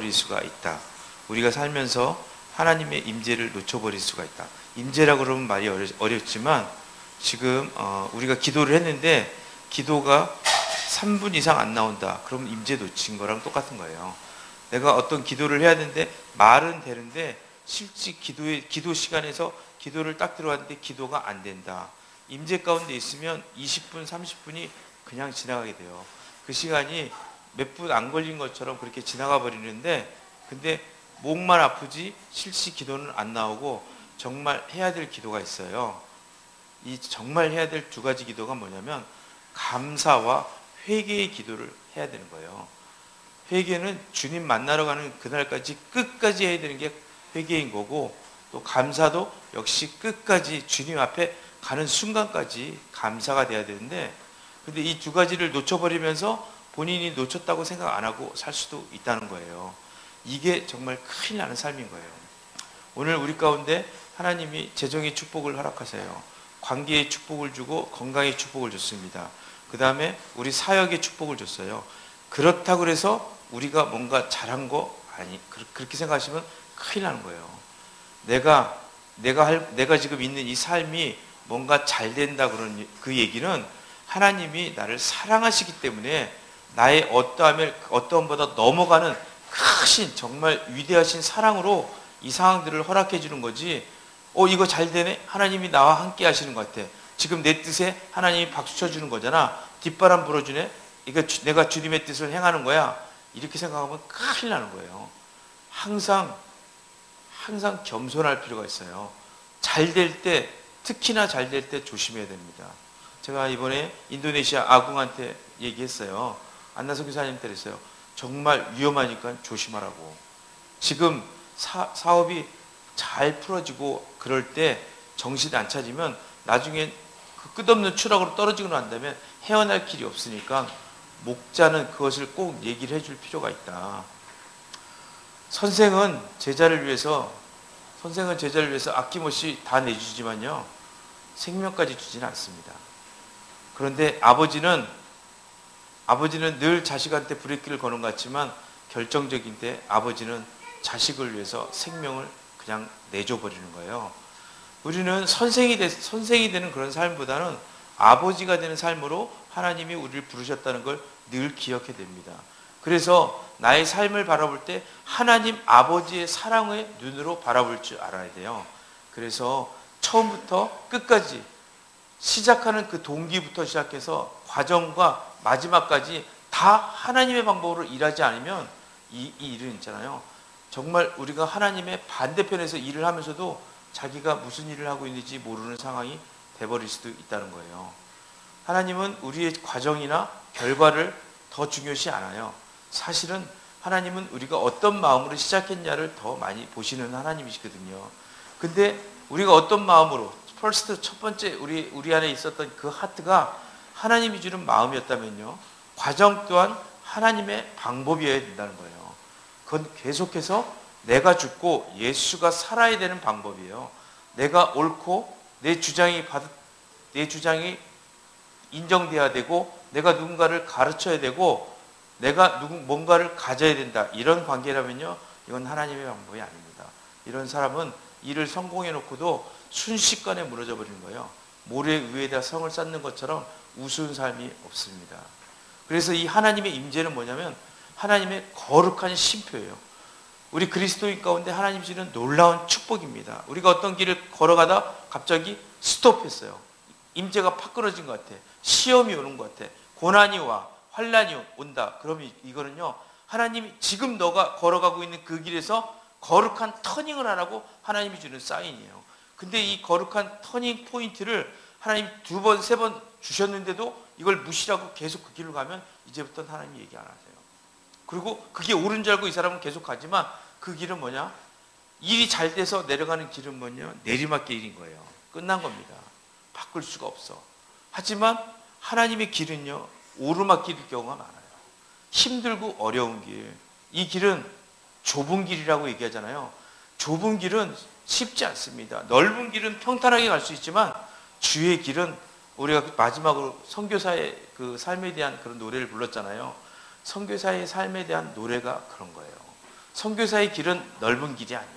놓쳐버릴 수가 있다. 우리가 살면서 하나님의 임재를 놓쳐버릴 수가 있다. 임재라고 그러면 말이 어렵지만 지금 우리가 기도를 했는데 기도가 3분 이상 안 나온다. 그러면 임재 놓친 거랑 똑같은 거예요. 내가 어떤 기도를 해야 되는데 말은 되는데 실제 기도 시간에서 기도를 딱 들어왔는데 기도가 안 된다. 임재 가운데 있으면 20분, 30분이 그냥 지나가게 돼요. 그 시간이 몇 분 안 걸린 것처럼 그렇게 지나가 버리는데, 근데 목만 아프지 실시 기도는 안 나오고 정말 해야 될 기도가 있어요. 이 정말 해야 될 두 가지 기도가 뭐냐면 감사와 회개의 기도를 해야 되는 거예요. 회개는 주님 만나러 가는 그날까지 끝까지 해야 되는 게 회개인 거고, 또 감사도 역시 끝까지 주님 앞에 가는 순간까지 감사가 돼야 되는데, 근데 이 두 가지를 놓쳐버리면서 본인이 놓쳤다고 생각 안 하고 살 수도 있다는 거예요. 이게 정말 큰일 나는 삶인 거예요. 오늘 우리 가운데 하나님이 재정의 축복을 허락하세요. 관계의 축복을 주고 건강의 축복을 줬습니다. 그 다음에 우리 사역의 축복을 줬어요. 그렇다고 해서 우리가 뭔가 잘한 거 아니, 그렇게 생각하시면 큰일 나는 거예요. 내가 지금 있는 이 삶이 뭔가 잘 된다 그런 그 얘기는 하나님이 나를 사랑하시기 때문에 나의 어떠함보다 넘어가는 크신 정말 위대하신 사랑으로 이 상황들을 허락해 주는 거지. 이거 잘 되네? 하나님이 나와 함께 하시는 것 같아. 지금 내 뜻에 하나님이 박수 쳐주는 거잖아. 뒷바람 불어주네? 이거 내가 주님의 뜻을 행하는 거야. 이렇게 생각하면 큰일 나는 거예요. 항상 겸손할 필요가 있어요. 잘 될 때, 특히나 잘 될 때 조심해야 됩니다. 제가 이번에 인도네시아 아궁한테 얘기했어요. 안나성 교사님한테 그랬어요. 정말 위험하니까 조심하라고. 지금 사업이 잘 풀어지고 그럴 때 정신 안 차리면 나중에 그 끝없는 추락으로 떨어지고 난다면 헤어날 길이 없으니까 목자는 그것을 꼭 얘기를 해줄 필요가 있다. 선생은 제자를 위해서 아낌없이 다 내주지만요, 생명까지 주지는 않습니다. 그런데 아버지는 늘 자식한테 브레이크를 거는 것 같지만 결정적인데 아버지는 자식을 위해서 생명을 그냥 내줘버리는 거예요. 우리는 선생이 되는 그런 삶보다는 아버지가 되는 삶으로 하나님이 우리를 부르셨다는 걸 늘 기억해야 됩니다. 그래서 나의 삶을 바라볼 때 하나님 아버지의 사랑의 눈으로 바라볼 줄 알아야 돼요. 그래서 처음부터 끝까지 시작하는 그 동기부터 시작해서 과정과 마지막까지 다 하나님의 방법으로 일하지 않으면 이 일은 있잖아요. 정말 우리가 하나님의 반대편에서 일을 하면서도 자기가 무슨 일을 하고 있는지 모르는 상황이 돼버릴 수도 있다는 거예요. 하나님은 우리의 과정이나 결과를 더 중요시 않아요. 사실은 하나님은 우리가 어떤 마음으로 시작했냐를 더 많이 보시는 하나님이시거든요. 근데 우리가 어떤 마음으로, 첫 번째 우리 안에 있었던 그 하트가 하나님이 주는 마음이었다면요, 과정 또한 하나님의 방법이어야 된다는 거예요. 그건 계속해서 내가 죽고 예수가 살아야 되는 방법이에요. 내가 옳고 내 주장이 인정돼야 되고, 내가 누군가를 가르쳐야 되고, 내가 뭔가를 가져야 된다. 이런 관계라면요, 이건 하나님의 방법이 아닙니다. 이런 사람은 일을 성공해 놓고도 순식간에 무너져 버리는 거예요. 모래 위에다 성을 쌓는 것처럼 우스운 삶이 없습니다. 그래서 이 하나님의 임재는 뭐냐면 하나님의 거룩한 쉼표예요. 우리 그리스도인 가운데 하나님 주시는 놀라운 축복입니다. 우리가 어떤 길을 걸어가다 갑자기 스톱했어요. 임재가 팍 끊어진 것 같아. 시험이 오는 것 같아. 고난이 와, 환난이 온다. 그러면 이거는요, 하나님이 지금 너가 걸어가고 있는 그 길에서 거룩한 터닝을 하라고 하나님이 주는 사인이에요. 근데 이 거룩한 터닝 포인트를 하나님 2번, 3번 주셨는데도 이걸 무시하고 계속 그 길로 가면 이제부터는 하나님이 얘기 안 하세요. 그리고 그게 옳은 줄 알고 이 사람은 계속 가지만 그 길은 뭐냐? 일이 잘 돼서 내려가는 길은 뭐냐? 내리막길인 거예요. 끝난 겁니다. 바꿀 수가 없어. 하지만 하나님의 길은요, 오르막길일 경우가 많아요. 힘들고 어려운 길. 이 길은 좁은 길이라고 얘기하잖아요. 좁은 길은 쉽지 않습니다. 넓은 길은 평탄하게 갈 수 있지만 주의 길은, 우리가 마지막으로 선교사의 그 삶에 대한 그런 노래를 불렀잖아요. 선교사의 삶에 대한 노래가 그런 거예요. 선교사의 길은 넓은 길이 아니에요.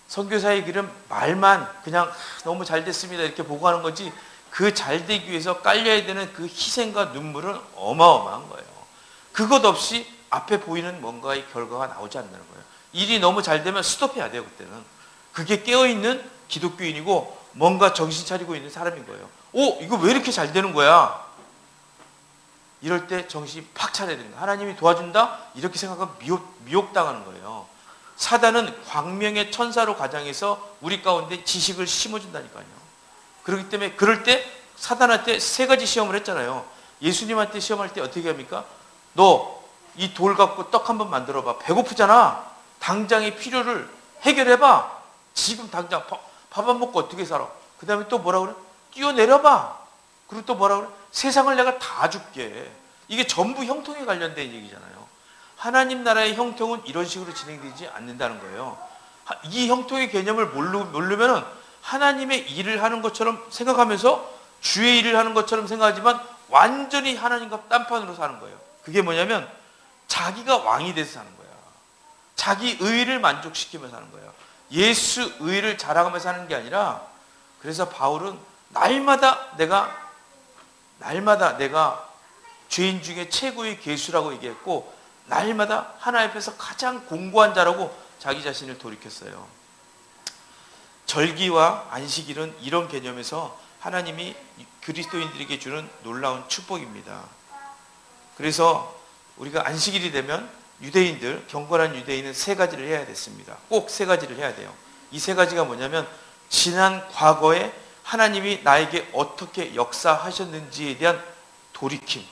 선교사의 길은 말만 그냥 너무 잘 됐습니다 이렇게 보고하는 거지, 그 잘되기 위해서 깔려야 되는 그 희생과 눈물은 어마어마한 거예요. 그것 없이 앞에 보이는 뭔가의 결과가 나오지 않는 거예요. 일이 너무 잘 되면 스톱해야 돼요. 그때는 그게 깨어있는 기독교인이고 뭔가 정신 차리고 있는 사람인 거예요. 이거 왜 이렇게 잘 되는 거야? 이럴 때 정신이 팍 차려야 되는 거예요. 하나님이 도와준다? 이렇게 생각하면 미혹당하는 거예요. 사단은 광명의 천사로 가장해서 우리 가운데 지식을 심어준다니까요. 그렇기 때문에 그럴 때 사단한테 세 가지 시험을 했잖아요. 예수님한테 시험할 때 어떻게 합니까? 너 이 돌 갖고 떡 한번 만들어봐. 배고프잖아. 당장의 필요를 해결해봐. 지금 당장 밥 안 먹고 어떻게 살아? 그 다음에 또 뭐라 그래? 뛰어내려봐. 그리고 또 뭐라 그래? 세상을 내가 다 줄게. 이게 전부 형통에 관련된 얘기잖아요. 하나님 나라의 형통은 이런 식으로 진행되지 않는다는 거예요. 이 형통의 개념을 모르면 하나님의 일을 하는 것처럼 생각하면서 주의 일을 하는 것처럼 생각하지만 완전히 하나님과 딴판으로 사는 거예요. 그게 뭐냐면 자기가 왕이 돼서 사는 거야. 자기 의를 만족시키면서 사는 거예요. 예수 의를 자랑하면서 사는 게 아니라, 그래서 바울은 날마다 내가 죄인 중에 최고의 괴수라고 얘기했고, 날마다 하나님 앞에서 가장 공고한 자라고 자기 자신을 돌이켰어요. 절기와 안식일은 이런 개념에서 하나님이 그리스도인들에게 주는 놀라운 축복입니다. 그래서 우리가 안식일이 되면 유대인들, 경건한 유대인은 세 가지를 해야 됐습니다. 꼭 세 가지를 해야 돼요. 이 세 가지가 뭐냐면, 지난 과거에 하나님이 나에게 어떻게 역사하셨는지에 대한 돌이킴,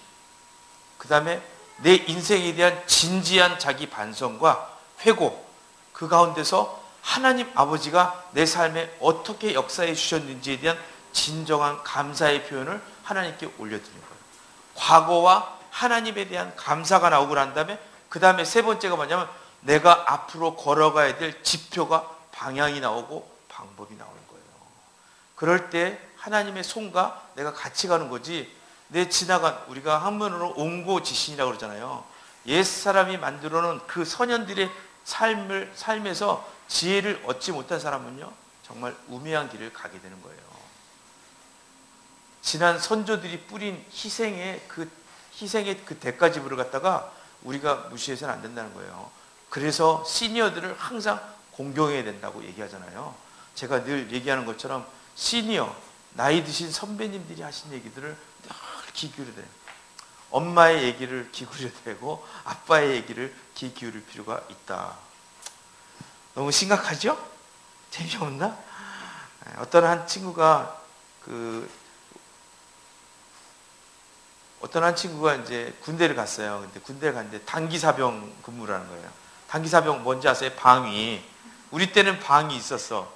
그 다음에 내 인생에 대한 진지한 자기 반성과 회고, 그 가운데서 하나님 아버지가 내 삶에 어떻게 역사해 주셨는지에 대한 진정한 감사의 표현을 하나님께 올려드리는 거예요. 과거와 하나님에 대한 감사가 나오고 난 다음에, 그 다음에 세 번째가 뭐냐면 내가 앞으로 걸어가야 될 지표가, 방향이 나오고 방법이 나오는 거예요. 그럴 때 하나님의 손과 내가 같이 가는 거지, 내 지나간, 우리가 한문으로 옹고지신이라고 그러잖아요. 옛사람이 만들어놓은 그 선현들의 삶에서 지혜를 얻지 못한 사람은요, 정말 우매한 길을 가게 되는 거예요. 지난 선조들이 뿌린 희생의 그 대가지불을 갖다가 우리가 무시해서는 안 된다는 거예요. 그래서 시니어들을 항상 공경해야 된다고 얘기하잖아요. 제가 늘 얘기하는 것처럼 시니어, 나이 드신 선배님들이 하신 얘기들을 늘 귀 기울여야 돼요. 엄마의 얘기를 귀 기울여야 되고 아빠의 얘기를 귀 기울일 필요가 있다. 너무 심각하죠? 재미없나? 어떤 한 친구가 이제 군대를 갔어요. 근데 군대를 갔는데 단기사병 근무를 하는 거예요. 단기사병 뭔지 아세요? 방위. 우리 때는 방위 있었어.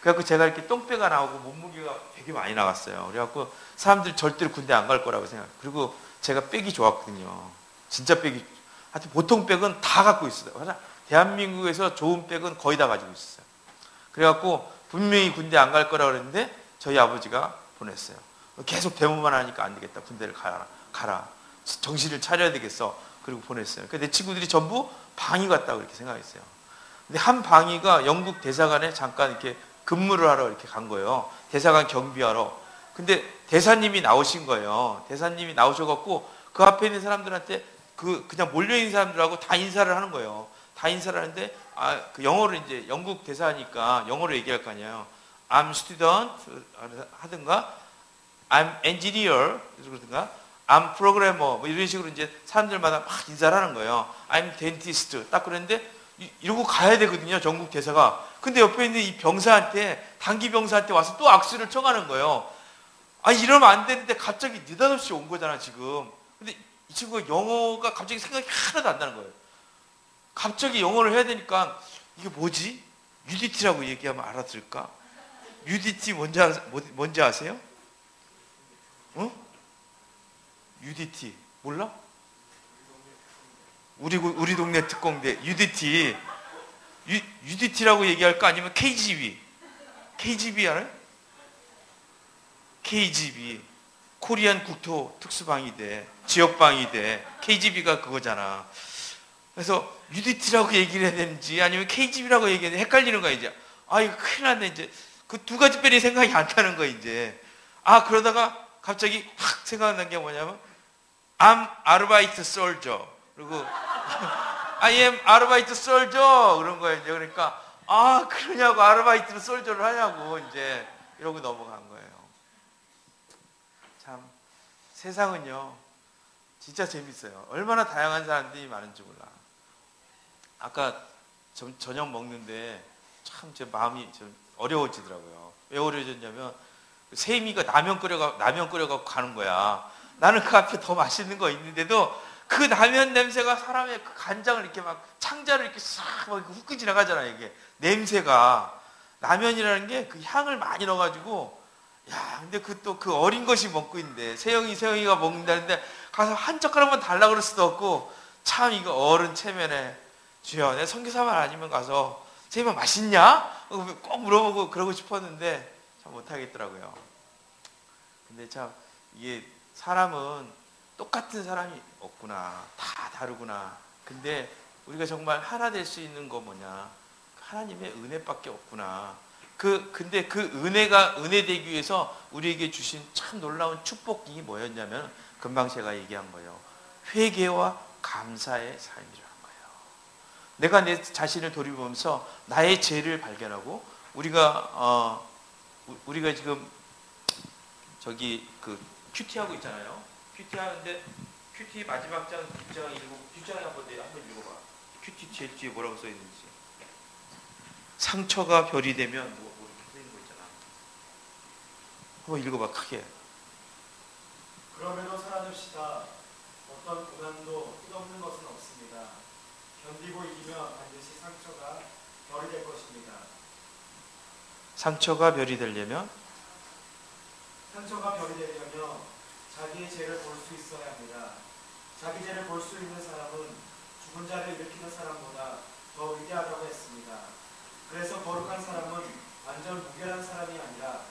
그래갖고 제가 이렇게 똥배가 나오고 몸무게가 되게 많이 나갔어요. 그래갖고 사람들이 절대로 군대 안 갈 거라고 생각해요. 그리고 제가 백이 좋았거든요. 진짜 백이. 하여튼 보통 백은 다 갖고 있어요. 대한민국에서 좋은 백은 거의 다 가지고 있었어요. 그래갖고 분명히 군대 안 갈 거라고 그랬는데 저희 아버지가 보냈어요. 계속 대모만 하니까 안 되겠다. 군대를 가라. 정신을 차려야 되겠어. 그리고 보냈어요. 그러니까 내 친구들이 전부 방위 같다고 이렇게 생각했어요. 근데 한 방위가 영국 대사관에 잠깐 이렇게 근무를 하러 이렇게 간 거예요. 대사관 경비하러. 근데 대사님이 나오신 거예요. 대사님이 나오셔갖고 그 앞에 있는 사람들한테 그냥 몰려있는 사람들하고 다 인사를 하는 거예요. 다 인사를 하는데, 그 영어로 이제 영국 대사니까 영어로 얘기할 거 아니에요. I'm student 하든가, I'm engineer 그러든가, I'm programmer 뭐 이런 식으로 이제 사람들마다 막 인사를 하는 거예요. I'm dentist 딱 그랬는데 이러고 가야 되거든요, 전국 대사가. 근데 옆에 있는 이 병사한테, 단기 병사한테 와서 또 악수를 쳐가는 거예요. 이러면 안 되는데 갑자기 느닷없이 온 거잖아 지금. 근데 이 친구가 영어가 갑자기 생각이 하나도 안 나는 거예요. 갑자기 영어를 해야 되니까 이게 뭐지? UDT라고 얘기하면 알아들을까? UDT 뭔지 아세요? 어? UDT 몰라? 우리 동네 특공대 UDT. UDT라고 얘기할까? 아니면 KGB? KGB 알아요? KGB 코리안 국토 특수방위대, 지역방위대. KGB가 그거잖아. 그래서 UDT라고 얘기를 해야 되는지 아니면 KGB라고 얘기해야 되는지 헷갈리는 거야 이제. 아 이거 큰일 났네 이제. 그 두 가지 뺄이 생각이 안 나는 거야 이제. 아 그러다가 갑자기 확 생각난 게 뭐냐면 I'm 아르바이트 솔저. 그리고 I am 아르바이트 솔저 그런 거예요 이제. 그러니까 아 그러냐고 아르바이트로 솔저를 하냐고 이제 이러고 넘어간 거예요. 참 세상은요 진짜 재밌어요. 얼마나 다양한 사람들이 많은지 몰라. 아까 저녁 먹는데 참 제 마음이 좀 어려워지더라고요. 왜 어려워졌냐면 세미가 라면 끓여갖고 가는 거야. 나는 그 앞에 더 맛있는 거 있는데도 그 라면 냄새가 사람의 그 간장을 이렇게 막 창자를 이렇게 싹 훅 지나가잖아. 이게 냄새가 라면이라는 게 그 향을 많이 넣어가지고 야 근데 그 또 그 어린 것이 먹고 있는데 세영이가 먹는다는데 가서 한 젓가락만 달라 그럴 수도 없고 참 이거 어른 체면에 주여 내 선교사만 아니면 가서 세영아 맛있냐? 꼭 물어보고 그러고 싶었는데 참 못하겠더라고요. 근데 참 이게 사람은 똑같은 사람이 없구나. 다 다르구나. 근데 우리가 정말 하나 될 수 있는 거 뭐냐? 하나님의 은혜밖에 없구나. 근데 그 은혜가 은혜 되기 위해서 우리에게 주신 참 놀라운 축복이 뭐였냐면 금방 제가 얘기한 거예요. 회개와 감사의 삶이라는 거예요. 내가 내 자신을 돌이보면서 나의 죄를 발견하고 우리가 지금 저기 그 큐티 하고 있잖아요. 큐티 하는데 큐티 마지막 장 뒷장 뒷장에 한번 읽어봐. 큐티 뒤에 뭐라고 써 있는지. 상처가 별이 되면 뭐 이렇게 써 있는 거 있잖아. 한번 읽어봐 크게. 그러므로 사라집시다. 어떤 고난도 끝없는 것은 없습니다. 견디고 이기면 반드시 상처가 별이 될 것입니다. 상처가 별이 되려면 자기의 죄를 볼 수 있어야 합니다. 자기 죄를 볼 수 있는 사람은 죽은 자를 일으키는 사람보다 더 위대하다고 했습니다. 그래서 거룩한 사람은 완전 무결한 사람이 아니라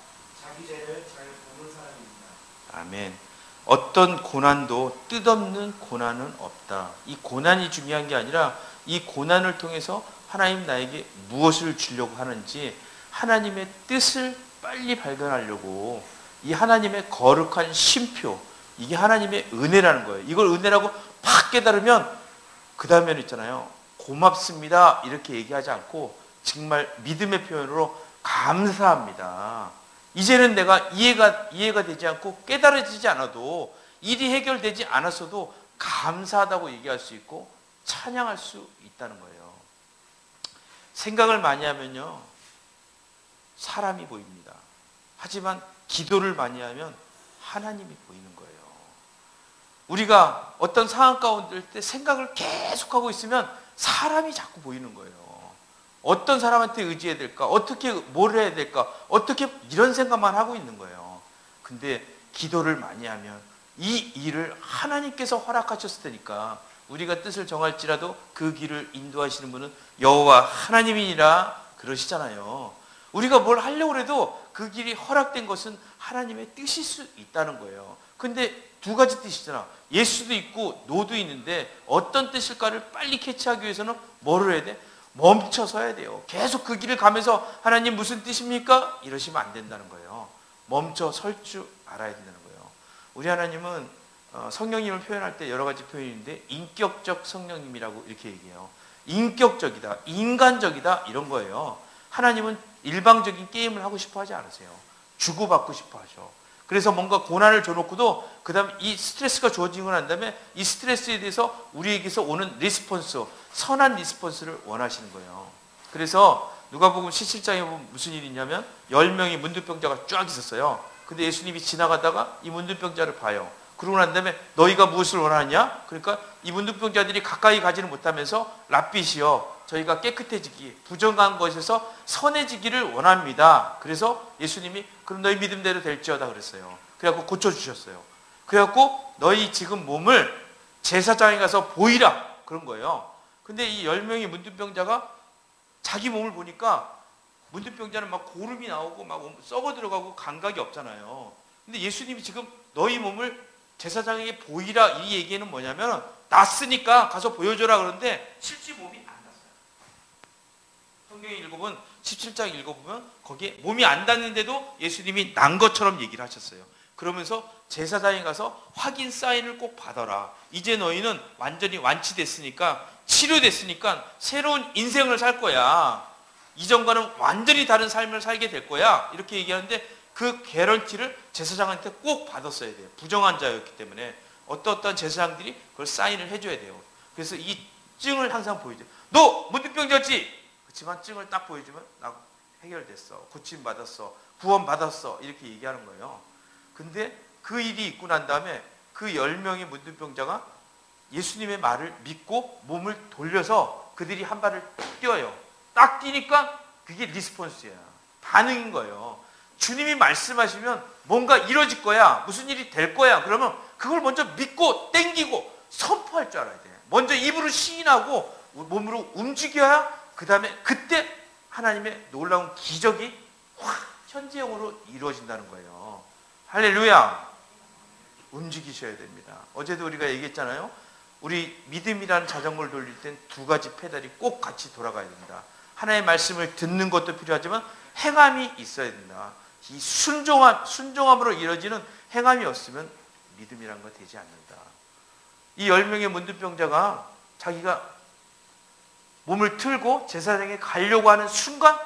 자기 죄를 잘 보는 사람입니다. 아멘. 어떤 고난도 뜻없는 고난은 없다. 이 고난이 중요한 게 아니라 이 고난을 통해서 하나님 나에게 무엇을 주려고 하는지 하나님의 뜻을 빨리 발견하려고 이 하나님의 거룩한 쉼표, 이게 하나님의 은혜라는 거예요. 이걸 은혜라고 팍 깨달으면 그 다음에는 있잖아요. 고맙습니다 이렇게 얘기하지 않고 정말 믿음의 표현으로 감사합니다. 이제는 내가 이해가 되지 않고 깨달아지지 않아도 일이 해결되지 않았어도 감사하다고 얘기할 수 있고 찬양할 수 있다는 거예요. 생각을 많이 하면요 사람이 보입니다. 하지만 기도를 많이 하면 하나님이 보이는 거예요. 우리가 어떤 상황 가운데 때 생각을 계속하고 있으면 사람이 자꾸 보이는 거예요. 어떤 사람한테 의지해야 될까? 어떻게 뭘 해야 될까? 어떻게 이런 생각만 하고 있는 거예요. 근데 기도를 많이 하면 이 일을 하나님께서 허락하셨을 테니까 우리가 뜻을 정할지라도 그 길을 인도하시는 분은 여호와 하나님이니라 그러시잖아요. 우리가 뭘 하려고 해도 그 길이 허락된 것은 하나님의 뜻일 수 있다는 거예요. 근데 두 가지 뜻이잖아. 예수도 있고 노도 있는데 어떤 뜻일까를 빨리 캐치하기 위해서는 뭐를 해야 돼? 멈춰서야 돼요. 계속 그 길을 가면서 하나님 무슨 뜻입니까? 이러시면 안 된다는 거예요. 멈춰 설 줄 알아야 된다는 거예요. 우리 하나님은 성령님을 표현할 때 여러 가지 표현인데 인격적 성령님이라고 이렇게 얘기해요. 인격적이다, 인간적이다 이런 거예요. 하나님은 일방적인 게임을 하고 싶어 하지 않으세요. 주고받고 싶어 하죠. 그래서 뭔가 고난을 줘놓고도 그 다음에 이 스트레스가 주어지고 난 다음에 이 스트레스에 대해서 우리에게서 오는 리스폰스, 선한 리스폰스를 원하시는 거예요. 그래서 누가복음 17장에 보면 무슨 일이 있냐면 10명의 문둥병자가 쫙 있었어요. 근데 예수님이 지나가다가 이 문둥병자를 봐요. 그러고 난 다음에 너희가 무엇을 원하냐? 그러니까 이 문둥병자들이 가까이 가지는 못하면서 랍빗이요, 저희가 깨끗해지기, 부정한 것에서 선해지기를 원합니다. 그래서 예수님이 그럼 너희 믿음대로 될지어다 그랬어요. 그래갖고 고쳐주셨어요. 그래갖고 너희 지금 몸을 제사장에 가서 보이라 그런 거예요. 근데 이 10명의 문둥병자가 자기 몸을 보니까 문둥병자는 막 고름이 나오고 막 썩어 들어가고 감각이 없잖아요. 근데 예수님이 지금 너희 몸을 제사장에게 보이라 이 얘기는 뭐냐면 났으니까 가서 보여줘라 그러는데 실제 몸이 안 났어요. 성경에 읽어보면 17장 읽어보면 거기에 몸이 안 닿는데도 예수님이 난 것처럼 얘기를 하셨어요. 그러면서 제사장에 가서 확인 사인을 꼭 받아라. 이제 너희는 완전히 완치됐으니까, 치료됐으니까 새로운 인생을 살 거야. 이전과는 완전히 다른 삶을 살게 될 거야. 이렇게 얘기하는데 그 개런티를 제사장한테 꼭 받았어야 돼요. 부정한 자였기 때문에 어떤 제사장들이 그걸 사인을 해줘야 돼요. 그래서 이 증을 항상 보여줘요. 너 문둥병자였지? 그렇지만 증을 딱 보여주면 나 해결됐어, 고침받았어, 구원받았어, 이렇게 얘기하는 거예요. 근데 그 일이 있고 난 다음에 그 10명의 문둥병자가 예수님의 말을 믿고 몸을 돌려서 그들이 한 발을 뛰어요. 딱 뛰니까 그게 리스폰스야. 반응인 거예요. 주님이 말씀하시면 뭔가 이루어질 거야, 무슨 일이 될 거야, 그러면 그걸 먼저 믿고 땡기고 선포할 줄 알아야 돼. 먼저 입으로 시인하고 몸으로 움직여야 그 다음에 그때 하나님의 놀라운 기적이 확 현지형으로 이루어진다는 거예요. 할렐루야. 움직이셔야 됩니다. 어제도 우리가 얘기했잖아요. 우리 믿음이라는 자전거를 돌릴 땐 두 가지 페달이 꼭 같이 돌아가야 된다. 하나님의 말씀을 듣는 것도 필요하지만 행함이 있어야 된다. 이 순종함으로 이루어지는 행함이 없으면 믿음이란 거 되지 않는다. 이 10명의 문둥병자가 자기가 몸을 틀고 제사장에 가려고 하는 순간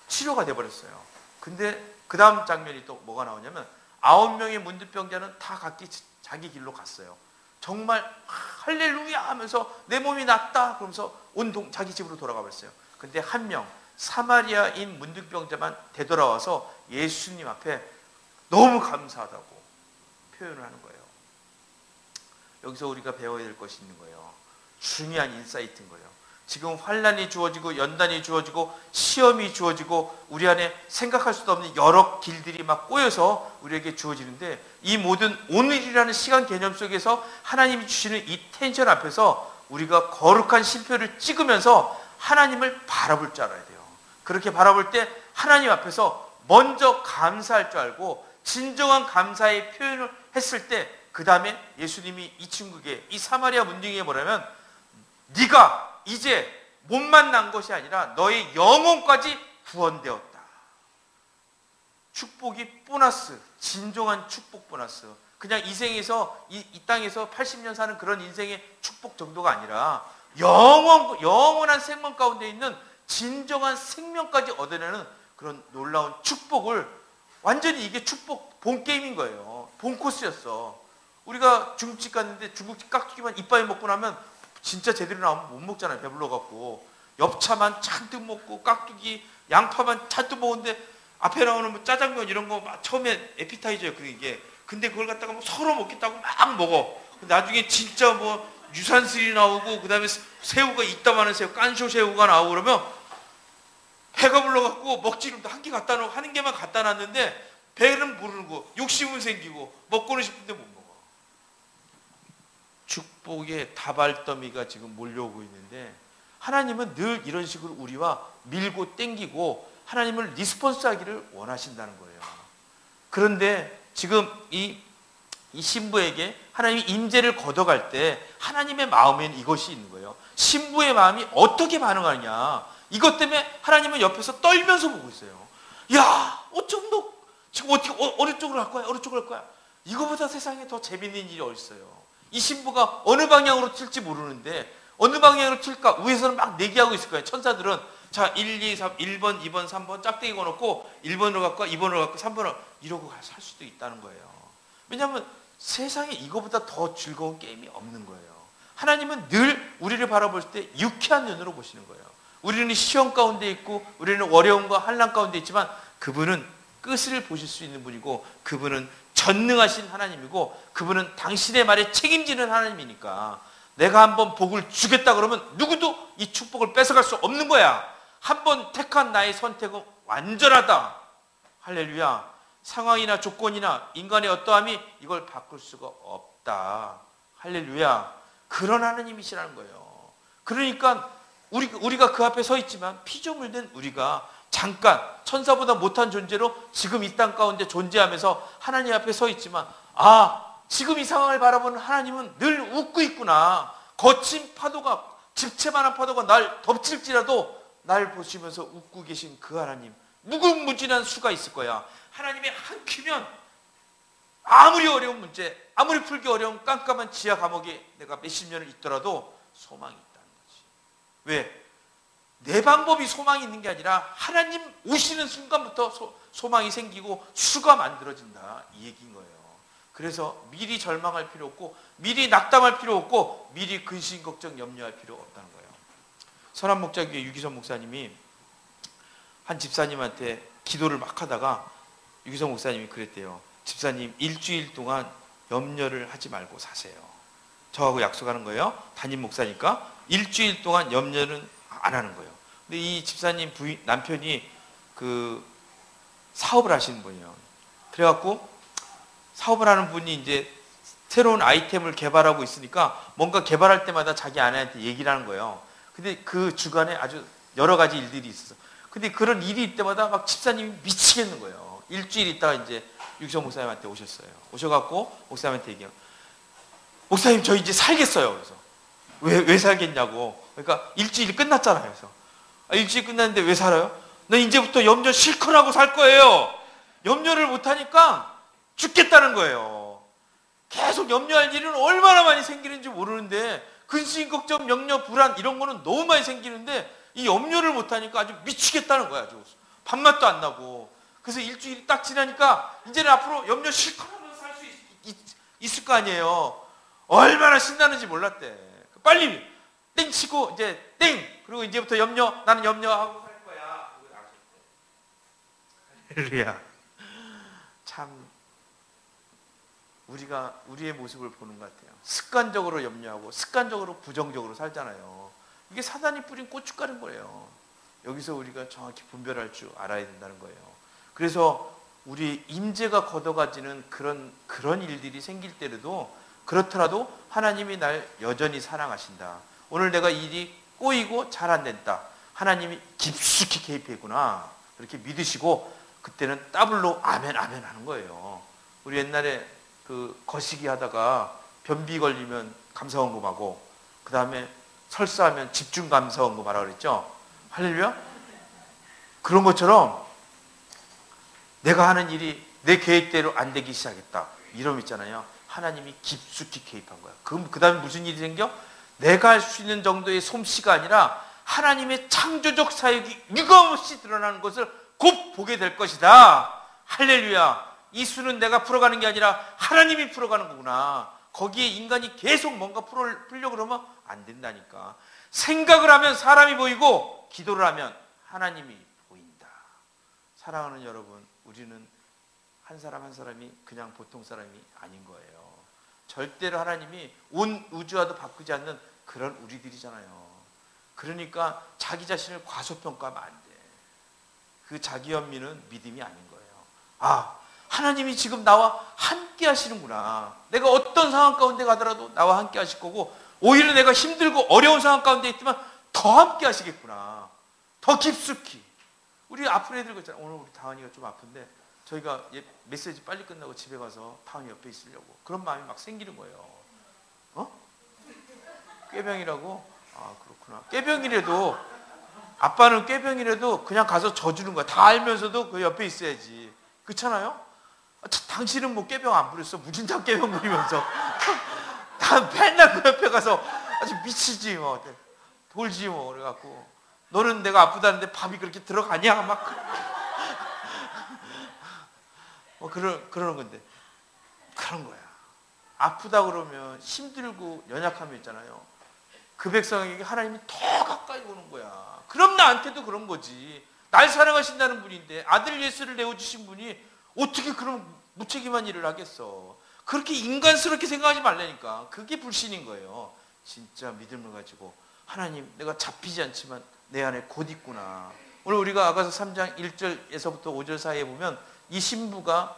치료가 돼버렸어요. 근데 그 다음 장면이 또 뭐가 나오냐면 9명의 문둥병자는 다 각기 자기 길로 갔어요. 정말 할렐루야 하면서 내 몸이 낫다 그러면서 자기 집으로 돌아가 버렸어요. 근데 한 명 사마리아인 문둥병자만 되돌아와서 예수님 앞에 너무 감사하다고 표현을 하는 거예요. 여기서 우리가 배워야 될 것이 있는 거예요. 중요한 인사이트인 거예요. 지금 환난이 주어지고 연단이 주어지고 시험이 주어지고 우리 안에 생각할 수도 없는 여러 길들이 막 꼬여서 우리에게 주어지는데 이 모든 오늘이라는 시간 개념 속에서 하나님이 주시는 이 텐션 앞에서 우리가 거룩한 심표를 찍으면서 하나님을 바라볼 줄 알아야 돼요. 그렇게 바라볼 때 하나님 앞에서 먼저 감사할 줄 알고 진정한 감사의 표현을 했을 때 그 다음에 예수님이 이 친구에게, 이 사마리아 문둥이에게 뭐냐면 네가 이제 몸만 난 것이 아니라 너의 영혼까지 구원되었다. 축복이 보너스, 진정한 축복 보너스. 그냥 이 생에서 이 땅에서 80년 사는 그런 인생의 축복 정도가 아니라 영원한 생명 가운데 있는 진정한 생명까지 얻어내는 그런 놀라운 축복을, 완전히 이게 축복 본 게임인 거예요. 본 코스였어. 우리가 중국집 갔는데 중국집 깍두기만 이빨에 먹고 나면 진짜 제대로 나오면 못 먹잖아요. 배불러갖고. 엽차만 잔뜩 먹고 깍두기, 양파만 잔뜩 먹었는데 앞에 나오는 뭐 짜장면 이런 거 막 처음에 에피타이저예요. 이게. 근데 그걸 갖다가 뭐 서로 먹겠다고 막 먹어. 나중에 진짜 뭐 유산슬이 나오고 그다음에 새우가 이따만한 새우, 깐쇼 새우가 나오고 그러면 배가 불러갖고 먹지를 한 개 갖다 놓고 하는 개만 갖다 놨는데 배는 부르고 욕심은 생기고 먹고는 싶은데 못 먹어. 축복의 다발더미가 지금 몰려오고 있는데 하나님은 늘 이런 식으로 우리와 밀고 땡기고 하나님을 리스폰스하기를 원하신다는 거예요. 그런데 지금 이 신부에게 하나님이 임재를 걷어갈 때 하나님의 마음에는 이것이 있는 거예요. 신부의 마음이 어떻게 반응하느냐. 이것 때문에 하나님은 옆에서 떨면서 보고 있어요. 야, 어쩜 너 지금 어떻게 어느 쪽으로 갈 거야? 어느 쪽으로 갈 거야? 이거보다 세상에 더 재밌는 일이 어딨어요. 이 신부가 어느 방향으로 튈지 모르는데 어느 방향으로 튈까? 위에서는 막 내기하고 있을 거예요. 천사들은 자 1, 2, 3, 1번, 2번, 3번 짝대기 걸어놓고 1번으로 갈까? 2번으로 갈까? 3번으로 이러고 살 수도 있다는 거예요. 왜냐하면 세상에 이거보다 더 즐거운 게임이 없는 거예요. 하나님은 늘 우리를 바라볼 때 유쾌한 눈으로 보시는 거예요. 우리는 시험 가운데 있고 우리는 어려움과 환난 가운데 있지만 그분은 끝을 보실 수 있는 분이고 그분은 전능하신 하나님이고 그분은 당신의 말에 책임지는 하나님이니까 내가 한번 복을 주겠다 그러면 누구도 이 축복을 뺏어갈 수 없는 거야. 한번 택한 나의 선택은 완전하다. 할렐루야. 상황이나 조건이나 인간의 어떠함이 이걸 바꿀 수가 없다. 할렐루야. 그런 하나님이시라는 거예요. 그러니까 우리가 그 앞에 서 있지만 피조물 된 우리가 잠깐 천사보다 못한 존재로 지금 이 땅 가운데 존재하면서 하나님 앞에 서 있지만 지금 이 상황을 바라보는 하나님은 늘 웃고 있구나. 거친 파도가, 집채만한 파도가 날 덮칠지라도 날 보시면서 웃고 계신 그 하나님, 무궁무진한 수가 있을 거야. 하나님이 한 큐면 아무리 어려운 문제, 아무리 풀기 어려운 깜깜한 지하 감옥에 내가 몇십 년을 있더라도 소망이 있다는 거지. 왜? 내 방법이 소망이 있는 게 아니라 하나님 오시는 순간부터 소망이 생기고 수가 만들어진다, 이 얘기인 거예요. 그래서 미리 절망할 필요 없고, 미리 낙담할 필요 없고, 미리 근심 걱정 염려할 필요 없다는 거예요. 선한 목자교회 유기선 목사님이 한 집사님한테 기도를 막 하다가 유기선 목사님이 그랬대요. 집사님, 일주일 동안 염려를 하지 말고 사세요. 저하고 약속하는 거예요. 담임 목사니까 일주일 동안 염려는 안 하는 거예요. 근데 이 집사님 남편이 그 사업을 하시는 분이에요. 그래갖고 사업을 하는 분이 이제 새로운 아이템을 개발하고 있으니까 뭔가 개발할 때마다 자기 아내한테 얘기를 하는 거예요. 근데 그 주간에 아주 여러 가지 일들이 있었어. 근데 그런 일이 있을 때마다 막 집사님이 미치겠는 거예요. 일주일 있다가 이제 유기성 목사님한테 오셨어요. 오셔갖고 목사님한테 얘기해요. 목사님, 저 이제 살겠어요. 그래서 왜 살겠냐고. 그러니까 일주일이 끝났잖아요. 그래서 일주일 끝났는데 왜 살아요? 나 이제부터 염려 실컷 하고 살 거예요. 염려를 못하니까 죽겠다는 거예요. 계속 염려할 일은 얼마나 많이 생기는지 모르는데, 근심, 걱정, 염려, 불안 이런 거는 너무 많이 생기는데 이 염려를 못하니까 아주 미치겠다는 거야. 아주 밥맛도 안 나고. 그래서 일주일이 딱 지나니까 이제는 앞으로 염려 실컷 하면서 살 수 있을 거 아니에요. 얼마나 신나는지 몰랐대. 빨리 땡 치고 이제 땡! 그리고 이제부터 나는 염려하고 살 거야. 할렐루야. 참 우리가 우리의 모습을 보는 것 같아요. 습관적으로 염려하고 습관적으로 부정적으로 살잖아요. 이게 사단이 뿌린 고춧가루인 거예요. 여기서 우리가 정확히 분별할 줄 알아야 된다는 거예요. 그래서 우리 임재가 걷어가지는 그런 일들이 생길 때라도, 그렇더라도 하나님이 날 여전히 사랑하신다. 오늘 내가 일이 꼬이고 잘 안 된다. 하나님이 깊숙이 개입했구나. 그렇게 믿으시고 그때는 더블로 아멘 아멘 하는 거예요. 우리 옛날에 그 거시기 하다가 변비 걸리면 감사원금하고, 그 다음에 설사하면 집중 감사원금 하라 그랬죠. 할렐루야. 그런 것처럼 내가 하는 일이 내 계획대로 안 되기 시작했다, 이러면 있잖아요. 하나님이 깊숙이 개입한 거야. 그 다음에 무슨 일이 생겨? 내가 할 수 있는 정도의 솜씨가 아니라 하나님의 창조적 사역이 유감없이 드러나는 것을 곧 보게 될 것이다. 할렐루야. 이 수는 내가 풀어가는 게 아니라 하나님이 풀어가는 거구나. 거기에 인간이 계속 뭔가 풀려고 그러면 안 된다니까. 생각을 하면 사람이 보이고 기도를 하면 하나님이 보인다. 사랑하는 여러분, 우리는 한 사람 한 사람이 그냥 보통 사람이 아닌 거예요. 절대로 하나님이 온 우주와도 바꾸지 않는 그런 우리들이잖아요. 그러니까 자기 자신을 과소평가하면 안 돼. 그 자기 연민은 믿음이 아닌 거예요. 아, 하나님이 지금 나와 함께 하시는구나. 내가 어떤 상황 가운데 가더라도 나와 함께 하실 거고, 오히려 내가 힘들고 어려운 상황 가운데 있지만 더 함께 하시겠구나. 더 깊숙이. 우리 아픈 애들 있잖아요. 오늘 우리 다은이가 좀 아픈데 저희가 메시지 빨리 끝나고 집에 가서 다은이 옆에 있으려고 그런 마음이 막 생기는 거예요. 꾀병이라고? 아, 그렇구나. 꾀병이라도, 아빠는 꾀병이라도 그냥 가서 져주는 거야. 다 알면서도 그 옆에 있어야지. 그렇잖아요? 당신은 뭐 꾀병 안 부렸어? 무진장 꾀병 부리면서. 난 맨날 그 옆에 가서 아주 미치지 뭐. 돌지 뭐. 그래갖고 너는 내가 아프다는데 밥이 그렇게 들어가냐? 막 뭐 그러는 건데, 그런 거야. 아프다 그러면 힘들고 연약함이 있잖아요. 그 백성에게 하나님이 더 가까이 오는 거야. 그럼 나한테도 그런 거지. 날 사랑하신다는 분인데, 아들 예수를 내어주신 분이 어떻게 그런 무책임한 일을 하겠어. 그렇게 인간스럽게 생각하지 말라니까. 그게 불신인 거예요. 진짜 믿음을 가지고 하나님, 내가 잡히지 않지만 내 안에 곧 있구나. 오늘 우리가 아가서 3장 1절에서부터 5절 사이에 보면 이 신부가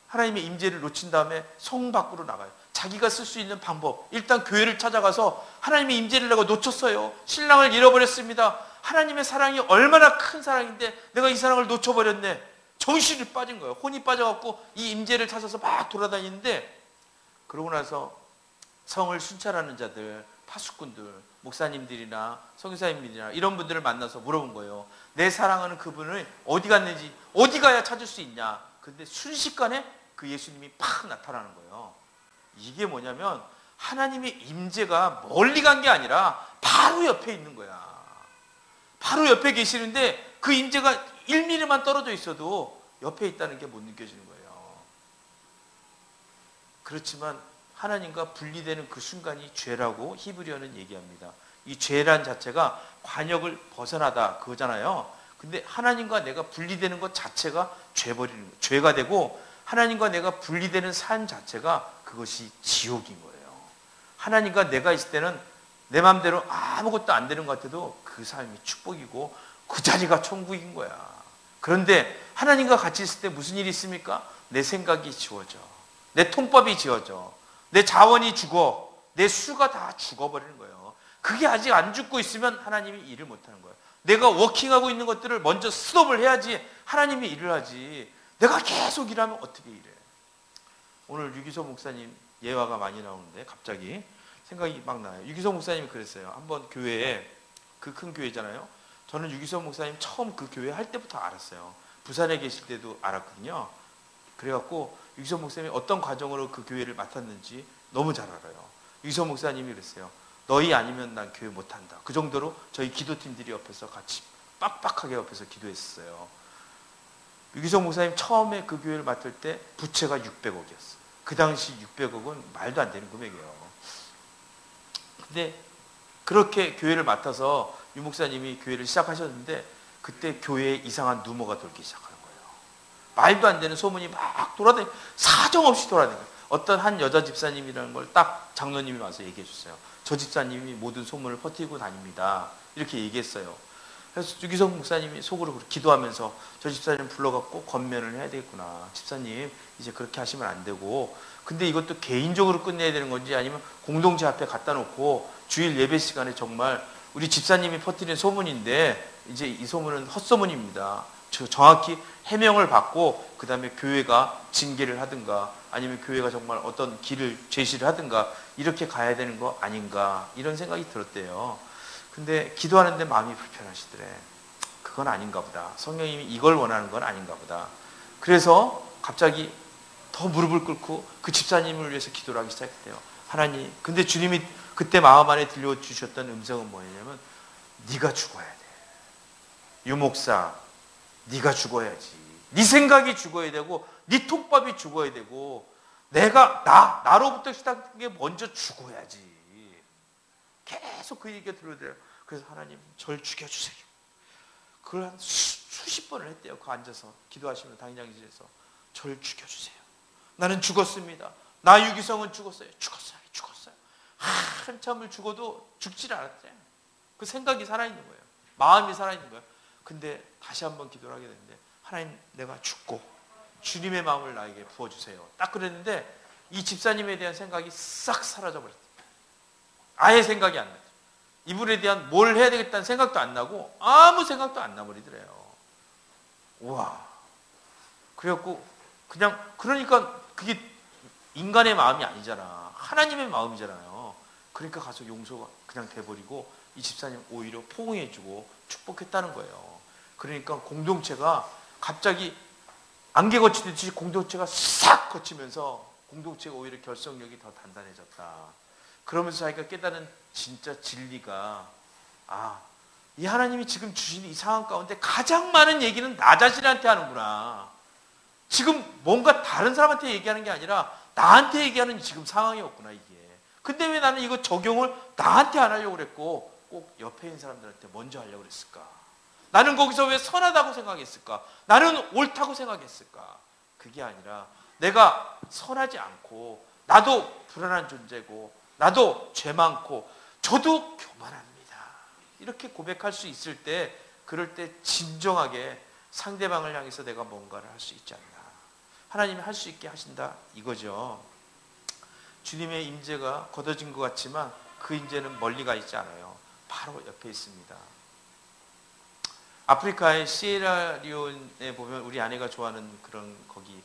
하나님의 임재를 놓친 다음에 성 밖으로 나가요. 자기가 쓸 수 있는 방법, 일단 교회를 찾아가서 하나님의 임재를 내가 놓쳤어요. 신랑을 잃어버렸습니다. 하나님의 사랑이 얼마나 큰 사랑인데 내가 이 사랑을 놓쳐버렸네. 정신이 빠진 거예요. 혼이 빠져갖고 이 임재를 찾아서 막 돌아다니는데, 그러고 나서 성을 순찰하는 자들, 파수꾼들, 목사님들이나 선교사님들이나 이런 분들을 만나서 물어본 거예요. 내 사랑하는 그분을 어디 갔는지, 어디 가야 찾을 수 있냐. 근데 순식간에 그 예수님이 팍 나타나는 거예요. 이게 뭐냐면 하나님의 임재가 멀리 간 게 아니라 바로 옆에 있는 거야. 바로 옆에 계시는데 그 임재가 1mm만 떨어져 있어도 옆에 있다는 게 못 느껴지는 거예요. 그렇지만 하나님과 분리되는 그 순간이 죄라고 히브리어는 얘기합니다. 이 죄란 자체가 관역을 벗어나다 그거잖아요. 근데 하나님과 내가 분리되는 것 자체가 죄가 되고, 하나님과 내가 분리되는 삶 자체가 그것이 지옥인 거예요. 하나님과 내가 있을 때는 내 마음대로 아무것도 안 되는 것 같아도 그 삶이 축복이고 그 자리가 천국인 거야. 그런데 하나님과 같이 있을 때 무슨 일이 있습니까? 내 생각이 지워져. 내 통밥이 지워져. 내 자원이 죽어. 내 수가 다 죽어버리는 거예요. 그게 아직 안 죽고 있으면 하나님이 일을 못하는 거예요. 내가 워킹하고 있는 것들을 먼저 스톱을 해야지 하나님이 일을 하지. 내가 계속 일하면 어떻게 일해? 오늘 유기소 목사님 예화가 많이 나오는데 갑자기 생각이 막 나요. 유기소 목사님이 그랬어요. 한번 교회에, 그 큰 교회잖아요. 저는 유기소 목사님 처음 그 교회 할 때부터 알았어요. 부산에 계실 때도 알았거든요. 그래갖고 유기소 목사님이 어떤 과정으로 그 교회를 맡았는지 너무 잘 알아요. 유기소 목사님이 그랬어요. 너희 아니면 난 교회 못한다. 그 정도로 저희 기도팀들이 옆에서 같이 빡빡하게 옆에서 기도했어요. 유기소 목사님 처음에 그 교회를 맡을 때 부채가 600억이었어요. 그 당시 600억은 말도 안 되는 금액이에요. 근데 그렇게 교회를 맡아서 유 목사님이 교회를 시작하셨는데 그때 교회에 이상한 루머가 돌기 시작하는 거예요. 말도 안 되는 소문이 막 돌아다니고, 사정없이 돌아다니고, 어떤 한 여자 집사님이라는 걸 딱 장로님이 와서 얘기해 줬어요. 저 집사님이 모든 소문을 퍼뜨리고 다닙니다. 이렇게 얘기했어요. 그래서 유기성 목사님이 속으로 기도하면서 저 집사님 불러갖고 권면을 해야 되겠구나. 집사님 이제 그렇게 하시면 안 되고, 근데 이것도 개인적으로 끝내야 되는 건지 아니면 공동체 앞에 갖다 놓고 주일 예배 시간에 정말 우리 집사님이 퍼뜨린 소문인데 이제 이 소문은 헛소문입니다. 정확히 해명을 받고 그 다음에 교회가 징계를 하든가 아니면 교회가 정말 어떤 길을 제시를 하든가 이렇게 가야 되는 거 아닌가, 이런 생각이 들었대요. 근데 기도하는데 마음이 불편하시더래. 그건 아닌가 보다. 성령님이 이걸 원하는 건 아닌가 보다. 그래서 갑자기 더 무릎을 꿇고 그 집사님을 위해서 기도를 하기 시작했대요. 하나님, 근데 주님이 그때 마음 안에 들려주셨던 음성은 뭐냐면 네가 죽어야 돼. 유목사, 네가 죽어야지. 네 생각이 죽어야 되고 네 톱밥이 죽어야 되고 나로부터 시작된 게 먼저 죽어야지. 계속 그 얘기가 들려드려요. 그래서 하나님 절 죽여주세요. 그걸 한 수십 번을 했대요. 그 앉아서 기도하시면 당장실에서 절 죽여주세요. 나는 죽었습니다. 나 유기성은 죽었어요. 죽었어요. 한참을 죽어도 죽질 않았대요. 그 생각이 살아있는 거예요. 마음이 살아있는 거예요. 근데 다시 한번 기도를 하게 되는데 하나님, 내가 죽고 주님의 마음을 나에게 부어주세요. 딱 그랬는데 이 집사님에 대한 생각이 싹 사라져 버렸대요. 아예 생각이 안 나죠. 이분에 대한 뭘 해야 되겠다는 생각도 안 나고 아무 생각도 안 나버리더래요. 우와. 그래갖고 그러니까 그게 인간의 마음이 아니잖아. 하나님의 마음이잖아요. 그러니까 가서 용서가 그냥 돼버리고 이 집사님 오히려 포옹해주고 축복했다는 거예요. 그러니까 공동체가 갑자기 안개 거치듯이 공동체가 싹 거치면서 공동체가 오히려 결속력이 더 단단해졌다. 그러면서 자기가 깨달은 진짜 진리가, 이 하나님이 지금 주신 이 상황 가운데 가장 많은 얘기는 나 자신한테 하는구나. 지금 뭔가 다른 사람한테 얘기하는 게 아니라 나한테 얘기하는 지금 상황이었구나, 이게. 근데 왜 나는 이거 적용을 나한테 안 하려고 그랬고 꼭 옆에 있는 사람들한테 먼저 하려고 그랬을까? 나는 거기서 왜 선하다고 생각했을까? 나는 옳다고 생각했을까? 그게 아니라 내가 선하지 않고 나도 불안한 존재고 나도 죄 많고 저도 교만합니다. 이렇게 고백할 수 있을 때, 그럴 때 진정하게 상대방을 향해서 내가 뭔가를 할 수 있지 않나. 하나님이 할 수 있게 하신다 이거죠. 주님의 임재가 걷어진 것 같지만 그 임재는 멀리 가 있지 않아요. 바로 옆에 있습니다. 아프리카의 시에라리온에 보면 우리 아내가 좋아하는 거기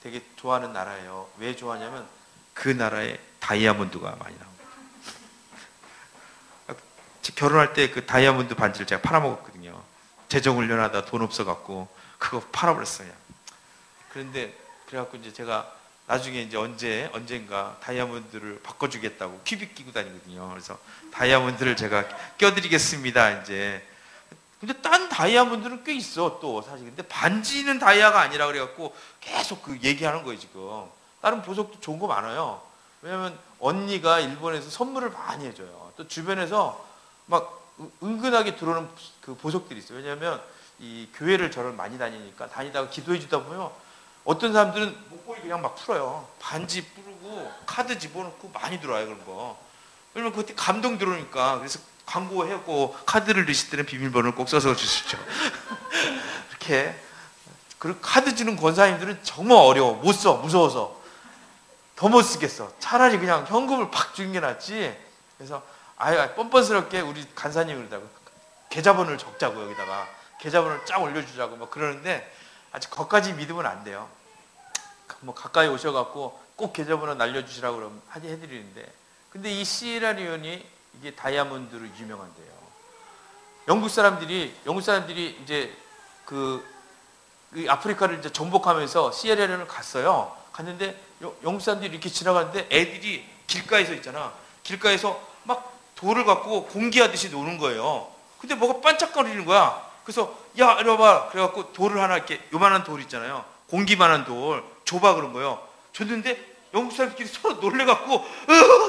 되게 좋아하는 나라예요. 왜 좋아하냐면 그 나라에 다이아몬드가 많이 나옵니다. 결혼할 때 그 다이아몬드 반지를 제가 팔아먹었거든요. 재정 훈련하다 돈 없어갖고 그거 팔아버렸어요. 그런데 그래갖고 이제 제가 나중에 이제 언젠가 다이아몬드를 바꿔주겠다고 큐빅 끼고 다니거든요. 그래서 다이아몬드를 제가 껴드리겠습니다. 이제 근데 딴 다이아몬드는 꽤 있어 또 사실. 근데 반지는 다이아가 아니라 그래갖고 계속 그 얘기하는 거예요 지금. 다른 보석도 좋은 거 많아요. 왜냐면 언니가 일본에서 선물을 많이 해줘요. 또 주변에서 막 은근하게 들어오는 그 보석들이 있어요. 왜냐면 이 교회를 저를 많이 다니니까 다니다가 기도해 주다 보면 어떤 사람들은 목걸이 그냥 막 풀어요. 반지 뿌르고 카드 집어넣고 많이 들어와요 그런 거. 왜냐면 그때 감동 들어오니까. 그래서 광고하고 카드를 넣으실 때는 비밀번호를 꼭 써서 주시죠. 이렇게. 그리고 카드 주는 권사님들은 정말 어려워. 못 써. 무서워서. 더 못 쓰겠어. 차라리 그냥 현금을 팍 주는 게 낫지. 그래서 뻔뻔스럽게 우리 간사님이 그러다고 계좌번호를 적자고 여기다가 계좌번호를 쫙 올려주자고 막 그러는데 아직 거기까지 믿으면 안 돼요. 뭐 가까이 오셔갖고 꼭 계좌번호 날려주시라고 그러면 해드리는데, 근데 이 시에라리온이 이게 다이아몬드로 유명한데요. 영국 사람들이 이제 그 아프리카를 이제 정복하면서 시에라리온을 갔어요. 갔는데 영국 사람들이 이렇게 지나가는데 애들이 길가에서 있잖아. 길가에서 막 돌을 갖고 공기하듯이 노는 거예요. 근데 뭐가 반짝거리는 거야. 그래서 야 이리 와봐. 그래갖고 돌을 하나 이렇게 요만한 돌 있잖아요. 공기만한 돌 줘봐 그런 거예요. 줬는데 영국 사람들끼리 서로 놀래갖고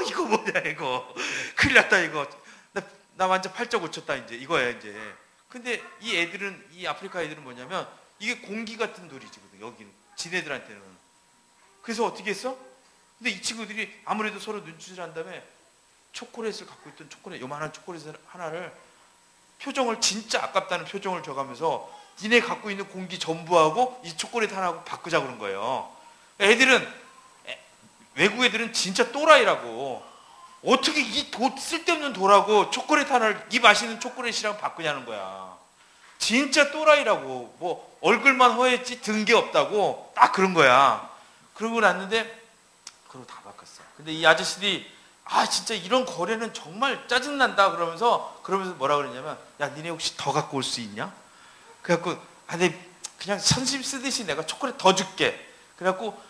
이거 뭐냐 이거 큰일 났다 이거 나 완전 팔자 고쳤다 이제 이거야 이제. 근데 이 아프리카 애들은 뭐냐면 이게 공기 같은 돌이지거든 여기는 지네들한테는. 그래서 어떻게 했어? 근데 이 친구들이 아무래도 서로 눈치를 한 다음에 초콜릿을 갖고 있던 요만한 초콜릿 하나를 표정을 진짜 아깝다는 표정을 줘가면서 니네 갖고 있는 공기 전부하고 이 초콜릿 하나하고 바꾸자 그런 거예요. 외국 애들은 진짜 또라이라고. 어떻게 이 쓸데없는 돌하고 초콜릿 하나를 이 맛있는 초콜릿이랑 바꾸냐는 거야. 진짜 또라이라고. 뭐 얼굴만 허했지 든 게 없다고 딱 그런 거야. 그러고 났는데 그러고 다 바꿨어. 근데 이 아저씨들이 진짜 이런 거래는 정말 짜증난다 그러면서 뭐라 그러냐면 야 니네 혹시 더 갖고 올 수 있냐? 그래갖고 내 그냥 선심 쓰듯이 내가 초콜릿 더 줄게. 그래갖고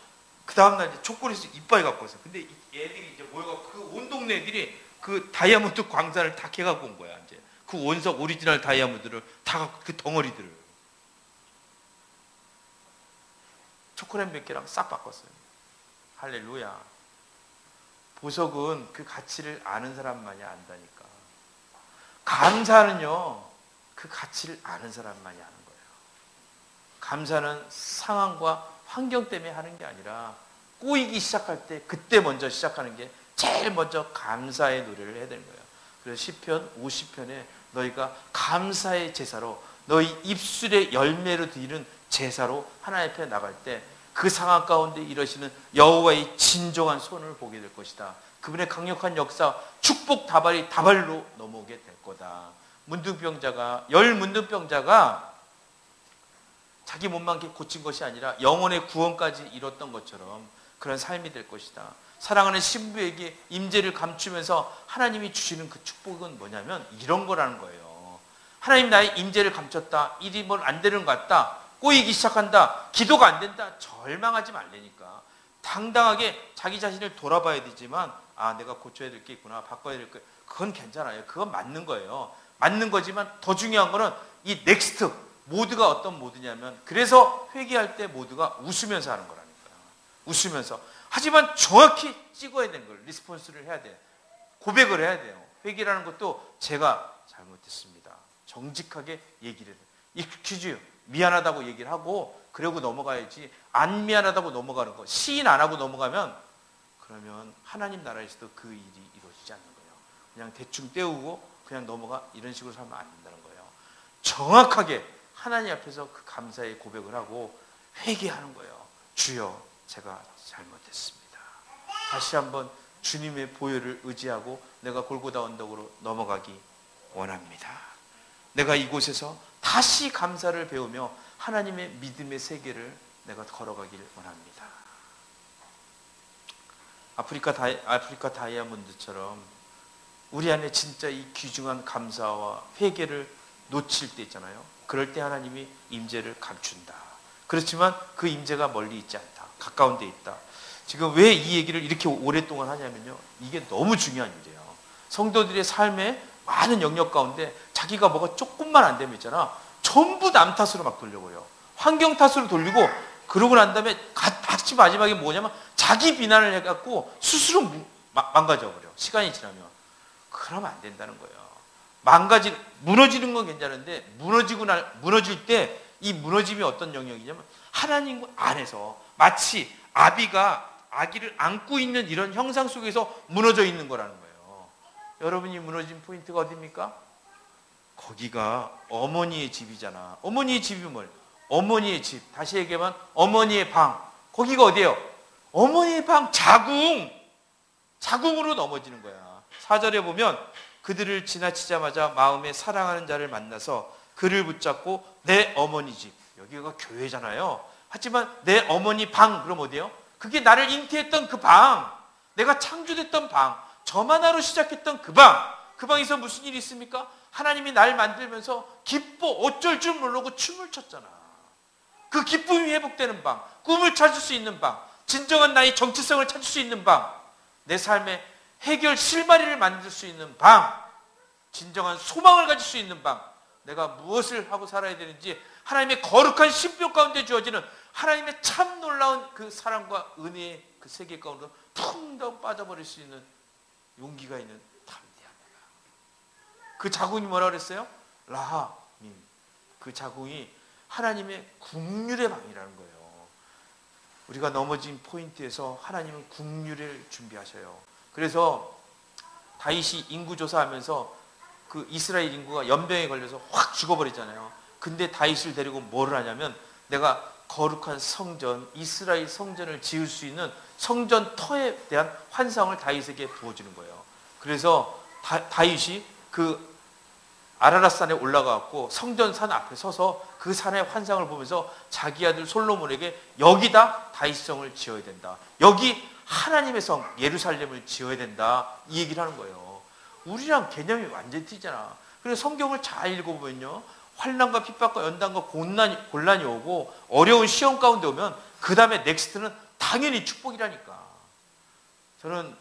그 다음날 이제 초콜릿을 이빨 갖고 왔어. 근데 얘들이 이제 모여갖고 그 온 동네 애들이 그 다이아몬드 광산을 다 캐갖고 온 거야. 이제 그 원석 오리지널 다이아몬드를 다 갖고 그 덩어리들을 초콜릿 몇 개랑 싹 바꿨어요. 할렐루야. 보석은 그 가치를 아는 사람만이 안다니까. 감사는요, 그 가치를 아는 사람만이 아는 거예요. 감사는 상황과 환경 때문에 하는 게 아니라 꼬이기 시작할 때 그때 먼저 시작하는 게 제일 먼저 감사의 노래를 해야 되는 거예요. 그래서 시편 50편에 너희가 감사의 제사로 너희 입술의 열매로 드리는 제사로 하나님 앞에 나갈 때 그 상황 가운데 이러시는 여호와의 진정한 손을 보게 될 것이다. 그분의 강력한 역사, 축복 다발로 넘어오게 될 거다. 열 문둥병자가 자기 몸만 고친 것이 아니라 영혼의 구원까지 이뤘던 것처럼 그런 삶이 될 것이다. 사랑하는 신부에게 임재를 감추면서 하나님이 주시는 그 축복은 뭐냐면 이런 거라는 거예요. 하나님 나의 임재를 감췄다. 일이 뭘 안 되는 것 같다. 꼬이기 시작한다. 기도가 안 된다. 절망하지 말라니까. 당당하게 자기 자신을 돌아봐야 되지만 내가 고쳐야 될 게 있구나. 바꿔야 될 게. 그건 괜찮아요. 그건 맞는 거예요. 맞는 거지만 더 중요한 거는 이 넥스트 모드가 어떤 모드냐면 그래서 회개할 때 모두가 웃으면서 하는 거라니까요. 웃으면서. 하지만 정확히 찍어야 되는 걸 리스폰스를 해야 돼. 고백을 해야 돼요. 회개라는 것도 제가 잘못했습니다. 정직하게 얘기를 해야 돼요. 익스큐즈 미안하다고 얘기를 하고 그러고 넘어가야지. 안 미안하다고 넘어가는 거, 시인 안 하고 넘어가면 그러면 하나님 나라에서도 그 일이 이루어지지 않는 거예요. 그냥 대충 때우고 그냥 넘어가 이런 식으로 살면 안 된다는 거예요. 정확하게 하나님 앞에서 그 감사의 고백을 하고 회개하는 거예요. 주여 제가 잘못했습니다. 다시 한번 주님의 보혈을 의지하고 내가 골고다 언덕으로 넘어가기 원합니다. 내가 이곳에서 다시 감사를 배우며 하나님의 믿음의 세계를 내가 걸어가기를 원합니다. 아프리카 다이아몬드처럼 우리 안에 진짜 이 귀중한 감사와 회개를 놓칠 때 있잖아요. 그럴 때 하나님이 임재를 감춘다. 그렇지만 그 임재가 멀리 있지 않다. 가까운 데 있다. 지금 왜 이 얘기를 이렇게 오랫동안 하냐면요. 이게 너무 중요한 일이에요. 성도들의 삶의 많은 영역 가운데 자기가 뭐가 조금만 안 되면 있잖아. 전부 남 탓으로 막 돌려버려. 환경 탓으로 돌리고 그러고 난 다음에 같이 마지막에 뭐냐면 자기 비난을 해갖고 스스로 망가져버려. 시간이 지나면. 그러면 안 된다는 거예요. 무너지는 건 괜찮은데 무너질 때 이 무너짐이 어떤 영역이냐면 하나님 안에서 마치 아비가 아기를 안고 있는 이런 형상 속에서 무너져 있는 거라는 거예요. 여러분이 무너진 포인트가 어디입니까? 거기가 어머니의 집이잖아. 어머니의 집이 뭘? 어머니의 집. 다시 얘기하면 어머니의 방. 거기가 어디예요? 어머니의 방, 자궁으로 넘어지는 거야. 4절에 보면 그들을 지나치자마자 마음에 사랑하는 자를 만나서 그를 붙잡고 내 어머니 집. 여기가 교회잖아요. 하지만 내 어머니 방, 그럼 어디예요? 그게 나를 잉태했던 그 방, 내가 창조됐던 방, 저만 하루 시작했던 그 방. 그 방에서 무슨 일이 있습니까? 하나님이 날 만들면서 기뻐 어쩔 줄 모르고 춤을 췄잖아. 그 기쁨이 회복되는 방, 꿈을 찾을 수 있는 방, 진정한 나의 정체성을 찾을 수 있는 방, 내 삶의 해결 실마리를 만들 수 있는 방, 진정한 소망을 가질 수 있는 방, 내가 무엇을 하고 살아야 되는지 하나님의 거룩한 신표 가운데 주어지는 하나님의 참 놀라운 그 사랑과 은혜의 그 세계 가운데 풍덩 빠져버릴 수 있는 용기가 있는 담대한 내가. 그 자궁이 뭐라 그랬어요? 라하밈. 그 자궁이 하나님의 국률의 방이라는 거예요. 우리가 넘어진 포인트에서 하나님은 국률을 준비하셔요. 그래서 다윗이 인구조사하면서 그 이스라엘 인구가 연병에 걸려서 확 죽어버리잖아요. 근데 다윗을 데리고 뭘 하냐면 내가 거룩한 성전, 이스라엘 성전을 지을 수 있는 성전 터에 대한 환상을 다윗에게 부어주는 거예요. 그래서 다윗이 그 아라랏산에 올라가고 성전산 앞에 서서 그 산의 환상을 보면서 자기 아들 솔로몬에게 여기다 다윗성을 지어야 된다. 여기 하나님의 성 예루살렘을 지어야 된다. 이 얘기를 하는 거예요. 우리랑 개념이 완전히 틀리잖아. 그래서 성경을 잘 읽어보면요. 환난과 핍박과 연단과 곤란이 오고 어려운 시험 가운데 오면 그 다음에 넥스트는 당연히 축복이라니까. 저는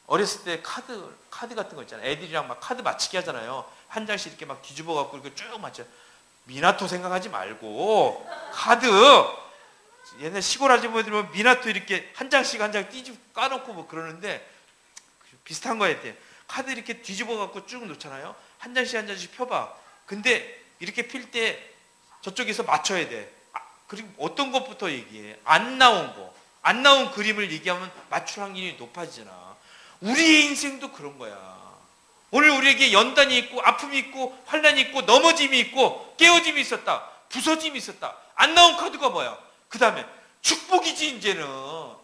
어렸을 때 카드 같은 거 있잖아요. 애들이랑 막 카드 맞히기 하잖아요. 한 장씩 이렇게 막 뒤집어 갖고 이렇게 쭉 맞춰. 미나토 생각하지 말고 카드 옛날 시골 아주머니들 보면 미나토 이렇게 한 장씩 한 장 띠집 까놓고 뭐 그러는데 비슷한 거에 대해 카드 이렇게 뒤집어 갖고 쭉 놓잖아요. 한 장씩 한 장씩 펴봐. 근데 이렇게 필 때 저쪽에서 맞춰야 돼. 그리고 어떤 것부터 얘기해? 안 나온 그림을 얘기하면 맞출 확률이 높아지잖아. 우리의 인생도 그런 거야. 오늘 우리에게 연단이 있고 아픔이 있고 환난이 있고 넘어짐이 있고 깨어짐이 있었다. 부서짐이 있었다. 안 나온 카드가 뭐야? 그 다음에 축복이지. 이제는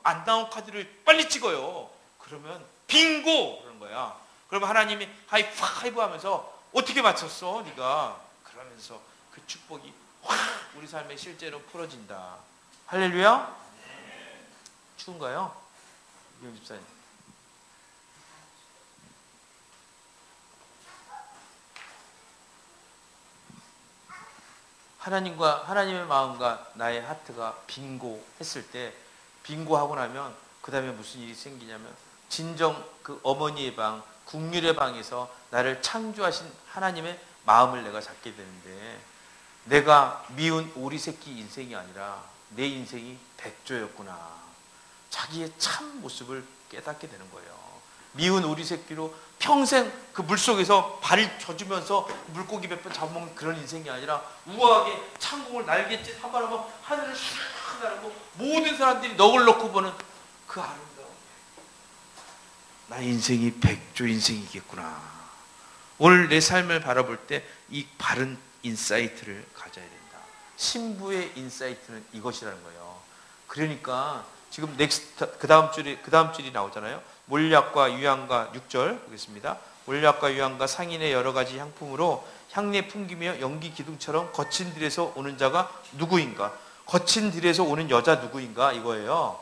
안 나온 카드를 빨리 찍어요. 그러면 빙고 그런 거야. 그러면 하나님이 하이파이브 하면서 어떻게 맞췄어 네가? 그러면서 그 축복이 확 우리 삶에 실제로 풀어진다. 할렐루야. 추운가요? 이경 집사님. 하나님의 마음과 나의 하트가 빙고 했을 때, 빙고하고 나면 그 다음에 무슨 일이 생기냐면 진정 그 어머니의 방, 국률의 방에서 나를 창조하신 하나님의 마음을 내가 잡게 되는데, 내가 미운 오리 새끼 인생이 아니라 내 인생이 백조였구나. 자기의 참 모습을 깨닫게 되는 거예요. 미운 오리 새끼로 평생 그 물속에서 발을 젖으면서 물고기 몇 번 잡아먹는 그런 인생이 아니라 우아하게 창공을 날개짓 한번 하면 하늘을 샥 나르고 모든 사람들이 넋을 놓고 보는 그 아름다움. 나의 인생이 백조 인생이겠구나. 오늘 내 삶을 바라볼 때 이 바른 인사이트를 가져야 된다. 신부의 인사이트는 이것이라는 거예요. 그러니까 지금 넥스트 그 다음 줄이 나오잖아요. 몰약과 유향과 6절 보겠습니다. 몰약과 유향과 상인의 여러 가지 향품으로 향내 풍기며 연기 기둥처럼 거친 들에서 오는 자가 누구인가? 거친 들에서 오는 여자 누구인가? 이거예요.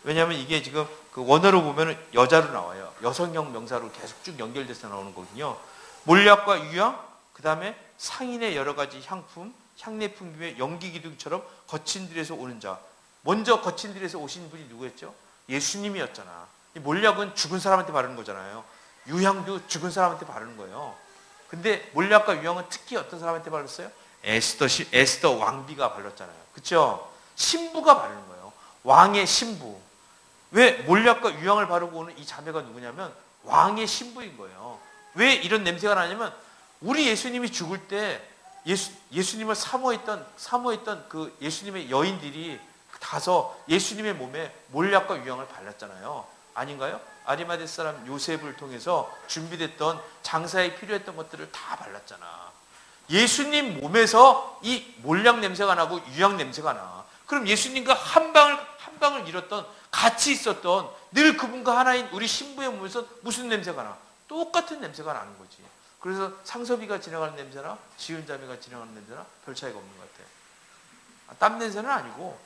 왜냐하면 이게 지금 그 원어로 보면은 여자로 나와요. 여성형 명사로 계속 쭉 연결돼서 나오는 거거든요. 몰약과 유향, 그 다음에 상인의 여러 가지 향품, 향례품 김에 연기 기둥처럼 거친 들에서 오는 자. 먼저 거친 들에서 오신 분이 누구였죠? 예수님이었잖아. 이 몰약은 죽은 사람한테 바르는 거잖아요. 유향도 죽은 사람한테 바르는 거예요. 근데 몰약과 유향은 특히 어떤 사람한테 발랐어요? 에스더 왕비가 발랐잖아요. 그렇죠? 신부가 바르는 거예요. 왕의 신부. 왜 몰약과 유향을 바르고 오는 이 자매가 누구냐면 왕의 신부인 거예요. 왜 이런 냄새가 나냐면 우리 예수님이 죽을 때 예수님을 사모했던 그 예수님의 여인들이 가서 예수님의 몸에 몰약과 유향을 발랐잖아요. 아닌가요? 아리마대 사람 요셉을 통해서 준비됐던 장사에 필요했던 것들을 다 발랐잖아. 예수님 몸에서 이 몰약 냄새가 나고 유향 냄새가 나. 그럼 예수님과 한 방을 잃었던, 같이 있었던, 늘 그분과 하나인 우리 신부의 몸에서 무슨 냄새가 나? 똑같은 냄새가 나는 거지. 그래서 상섭이가 지나가는 냄새나 지은 자매가 지나가는 냄새나 별 차이가 없는 것 같아. 땀 냄새는 아니고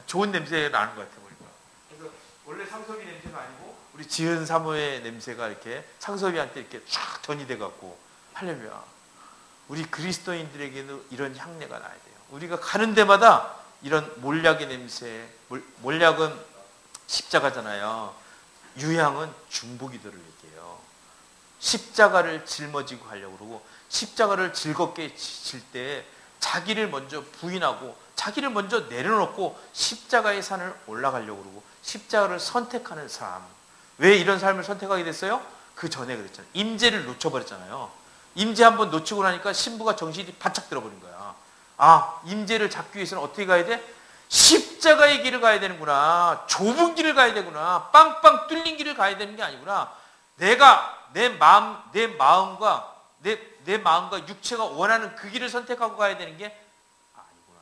좋은 냄새 나는 것 같아 보니까. 그래서 원래 상섭이 냄새가 아니고 우리 지은 사모의 냄새가 이렇게 상섭이한테 이렇게 쫙 전이돼 갖고. 할렐루야. 우리 그리스도인들에게는 이런 향내가 나야 돼요. 우리가 가는 데마다 이런 몰약의 냄새, 몰약은 십자가잖아요. 유향은 중보기도를 얘기해요. 십자가를 짊어지고 가려고 그러고, 십자가를 즐겁게 질 때 자기를 먼저 부인하고 자기를 먼저 내려놓고 십자가의 산을 올라가려고 그러고 십자가를 선택하는 삶. 왜 이런 삶을 선택하게 됐어요? 그 전에 그랬잖아요. 임재를 놓쳐버렸잖아요. 임재 한번 놓치고 나니까 신부가 정신이 바짝 들어버린 거야. 아, 임재를 잡기 위해서는 어떻게 가야 돼? 십자가의 길을 가야 되는구나. 좁은 길을 가야 되구나. 빵빵 뚫린 길을 가야 되는 게 아니구나. 내가 내 마음과 내 마음과 육체가 원하는 그 길을 선택하고 가야 되는 게 아니구나.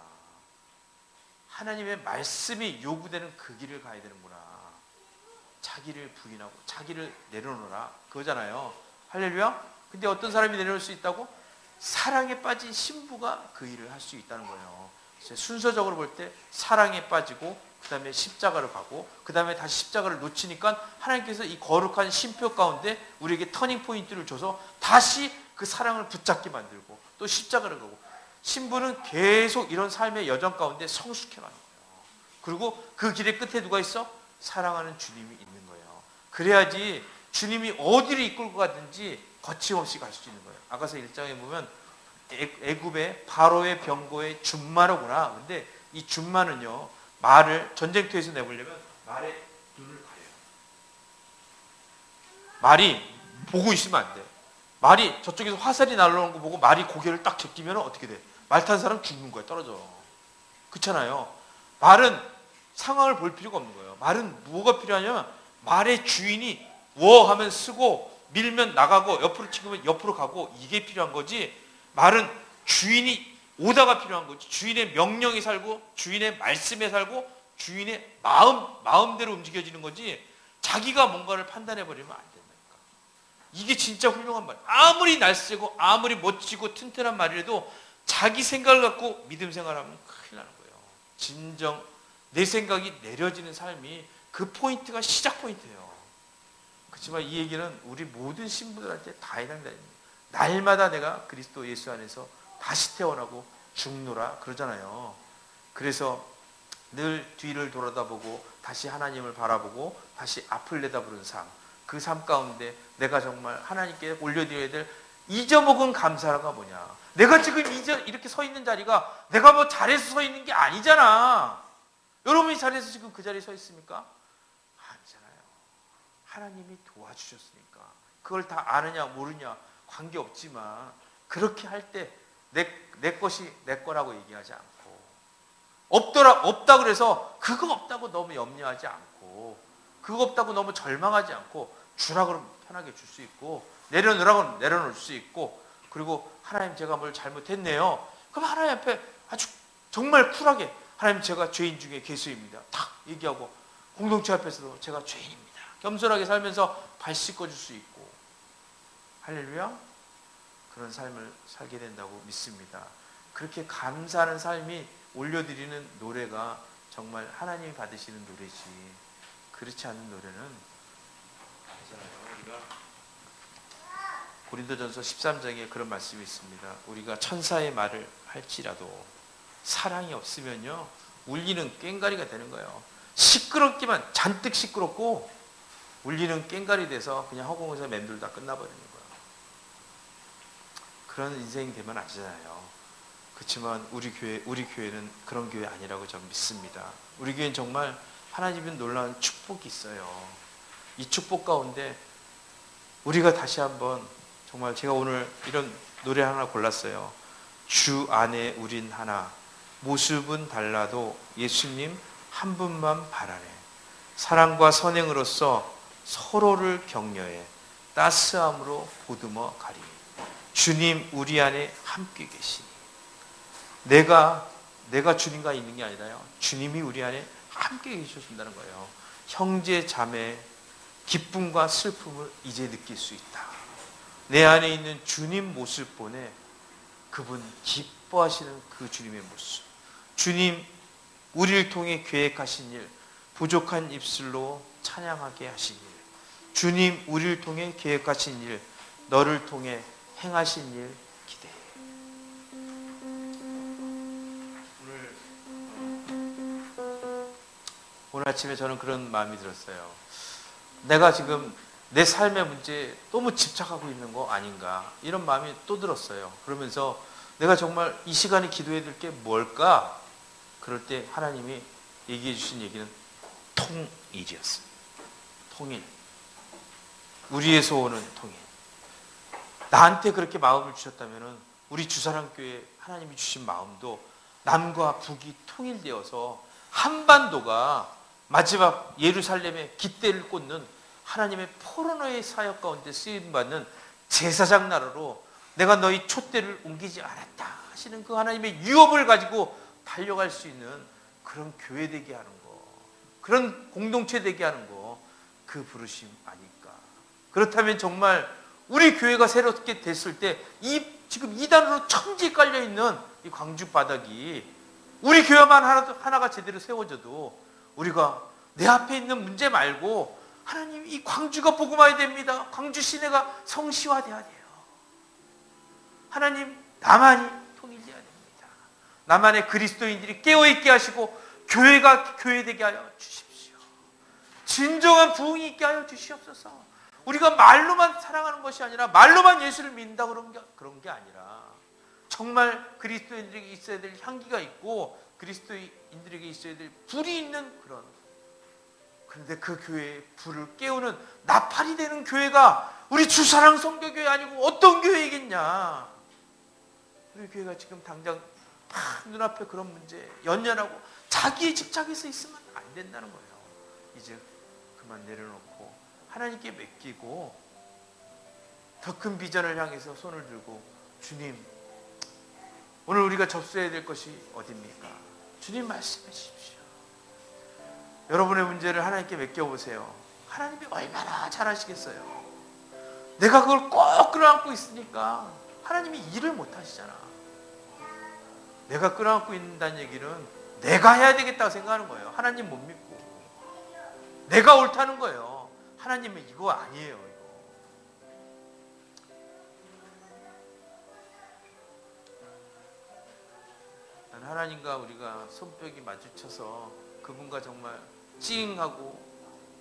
하나님의 말씀이 요구되는 그 길을 가야 되는구나. 자기를 부인하고 자기를 내려놓으라. 그거잖아요. 할렐루야. 근데 어떤 사람이 내려놓을 수 있다고? 사랑에 빠진 신부가 그 일을 할 수 있다는 거예요. 순서적으로 볼 때 사랑에 빠지고 그 다음에 십자가를 가고 그 다음에 다시 십자가를 놓치니까 하나님께서 이 거룩한 심표 가운데 우리에게 터닝 포인트를 줘서 다시 그 사랑을 붙잡게 만들고 또 십자가를 가고, 신부는 계속 이런 삶의 여정 가운데 성숙해가는 거예요. 그리고 그 길의 끝에 누가 있어? 사랑하는 주님이 있는 거예요. 그래야지 주님이 어디를 이끌고 가든지 거침없이 갈 수 있는 거예요. 아가서 1장에 보면 애굽의 바로의 병거의 준마로구나. 근데 이 준마는요, 말을 전쟁터에서 내보려면 말의 눈을 가려요. 말이 보고 있으면 안 돼. 말이 저쪽에서 화살이 날아오는 거 보고 말이 고개를 딱 제끼면 어떻게 돼? 말 탄 사람 죽는 거야. 떨어져. 그렇잖아요. 말은 상황을 볼 필요가 없는 거예요. 말은 뭐가 필요하냐면 말의 주인이 워 하면 쓰고 밀면 나가고 옆으로 치면 옆으로 가고, 이게 필요한 거지. 말은 주인이 오다가 필요한 거지. 주인의 명령이 살고 주인의 말씀에 살고 주인의 마음대로 움직여지는 거지. 자기가 뭔가를 판단해 버리면 안 된다니까. 이게 진짜 훌륭한 말. 아무리 날쌔고 아무리 멋지고 튼튼한 말이라도 자기 생각을 갖고 믿음 생활하면 큰일 나는 거예요. 진정 내 생각이 내려지는 삶이 그 포인트가 시작 포인트예요. 그렇지만 이 얘기는 우리 모든 신부들한테 다 해당됩니다. 날마다 내가 그리스도 예수 안에서 다시 태어나고 죽노라 그러잖아요. 그래서 늘 뒤를 돌아다보고 다시 하나님을 바라보고 다시 앞을 내다보는 삶, 그 삶 가운데 내가 정말 하나님께 올려드려야 될 잊어먹은 감사가 뭐냐. 내가 지금 이렇게 서 있는 자리가 내가 뭐 잘해서 서 있는 게 아니잖아. 여러분이 잘해서 지금 그 자리에 서 있습니까? 아니잖아요. 하나님이 도와주셨으니까. 그걸 다 아느냐 모르냐 관계없지만 그렇게 할 때 내 것이 내 거라고 얘기하지 않고, 없다 그래서 그거 없다고 너무 염려하지 않고, 그거 없다고 너무 절망하지 않고, 주라 그러면 편하게 줄 수 있고, 내려놓으라고 내려놓을 수 있고, 그리고 하나님 제가 뭘 잘못했네요. 그럼 하나님 앞에 아주 정말 쿨하게 하나님 제가 죄인 중에 괴수입니다. 탁 얘기하고 공동체 앞에서도 제가 죄인입니다. 겸손하게 살면서 발 씻어줄 수 있고, 할렐루야. 그런 삶을 살게 된다고 믿습니다. 그렇게 감사하는 삶이 올려드리는 노래가 정말 하나님이 받으시는 노래지, 그렇지 않은 노래는 아니잖아요. 우리가 고린도전서 13장에 그런 말씀이 있습니다. 우리가 천사의 말을 할지라도 사랑이 없으면요 울리는 꽹과리가 되는 거예요. 시끄럽기만 잔뜩 시끄럽고 울리는 꽹과리 돼서 그냥 허공에서 맴돌다 끝나버리는 거예요. 그런 인생이 되면 안 되잖아요. 그렇지만 우리 교회는 그런 교회 아니라고 저는 믿습니다. 우리 교회는 정말 하나님의 놀라운 축복이 있어요. 이 축복 가운데 우리가 다시 한번 정말 제가 오늘 이런 노래 하나 골랐어요. 주 안에 우린 하나, 모습은 달라도 예수님 한 분만 바라네. 사랑과 선행으로서 서로를 격려해 따스함으로 보듬어 가리. 주님 우리 안에 함께 계시니. 내가 주님과 있는 게 아니라요, 주님이 우리 안에 함께 계셔준다는 거예요. 형제 자매 기쁨과 슬픔을 이제 느낄 수 있다. 내 안에 있는 주님 모습 보내 그분 기뻐하시는 그 주님의 모습. 주님 우리를 통해 계획하신 일, 부족한 입술로 찬양하게 하신 일. 주님 우리를 통해 계획하신 일, 너를 통해 행하신 일 기대해. 오늘 아침에 저는 그런 마음이 들었어요. 내가 지금 내 삶의 문제에 너무 집착하고 있는 거 아닌가, 이런 마음이 또 들었어요. 그러면서 내가 정말 이 시간에 기도해야 될 게 뭘까? 그럴 때 하나님이 얘기해 주신 얘기는 통일이었어요. 통일. 우리에서 오는 통일. 나한테 그렇게 마음을 주셨다면 우리 주사랑교회 하나님이 주신 마음도 남과 북이 통일되어서 한반도가 마지막 예루살렘의 깃대를 꽂는 하나님의 포로노의 사역 가운데 쓰임받는 제사장 나라로 내가 너희 촛대를 옮기지 않았다 하시는 그 하나님의 유업을 가지고 달려갈 수 있는 그런 교회 되게 하는 거, 그런 공동체 되게 하는 거, 그 부르심 아닐까. 그렇다면 정말 우리 교회가 새롭게 됐을 때 지금 이단으로 천지 깔려있는 이 광주 바닥이 우리 교회만 하나가 제대로 세워져도 우리가 내 앞에 있는 문제 말고 하나님 이 광주가 복음화해야 됩니다. 광주 시내가 성시화돼야 돼요. 하나님 나만이 통일돼야 됩니다. 나만의 그리스도인들이 깨어있게 하시고 교회가 교회되게 하여 주십시오. 진정한 부흥이 있게 하여 주시옵소서. 우리가 말로만 사랑하는 것이 아니라 말로만 예수를 믿는다 그런 게 아니라 정말 그리스도인들에게 있어야 될 향기가 있고 그리스도인들에게 있어야 될 불이 있는 그런, 그런데 그 교회의 불을 깨우는 나팔이 되는 교회가 우리 주사랑 선교교회 아니고 어떤 교회이겠냐. 우리 교회가 지금 당장 막 눈앞에 그런 문제에 연연하고 자기의 집착에서 있으면 안 된다는 거예요. 이제 그만 내려놓고 하나님께 맡기고 더 큰 비전을 향해서 손을 들고, 주님 오늘 우리가 접수해야 될 것이 어디입니까? 주님 말씀해 주십시오. 여러분의 문제를 하나님께 맡겨보세요. 하나님이 얼마나 잘하시겠어요. 내가 그걸 꼭 끌어안고 있으니까 하나님이 일을 못 하시잖아. 내가 끌어안고 있다는 얘기는 내가 해야 되겠다고 생각하는 거예요. 하나님 못 믿고 내가 옳다는 거예요. 하나님은 이거 아니에요. 이거. 난 하나님과 우리가 손뼉이 마주쳐서 그분과 정말 찡하고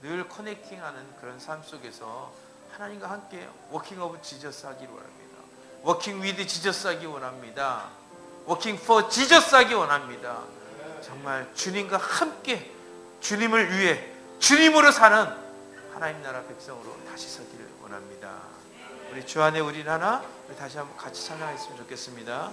늘 커넥팅하는 그런 삶 속에서 하나님과 함께 워킹 오브 지저스 하기를 원합니다. 워킹 위드 지저스 하기 원합니다. 워킹 포 지저스 하기 원합니다. 정말 주님과 함께 주님을 위해 주님으로 사는 하나님 나라 백성으로 다시 서기를 원합니다. 우리 주 안에 우린 하나, 우리 다시 한번 같이 찬양했으면 좋겠습니다.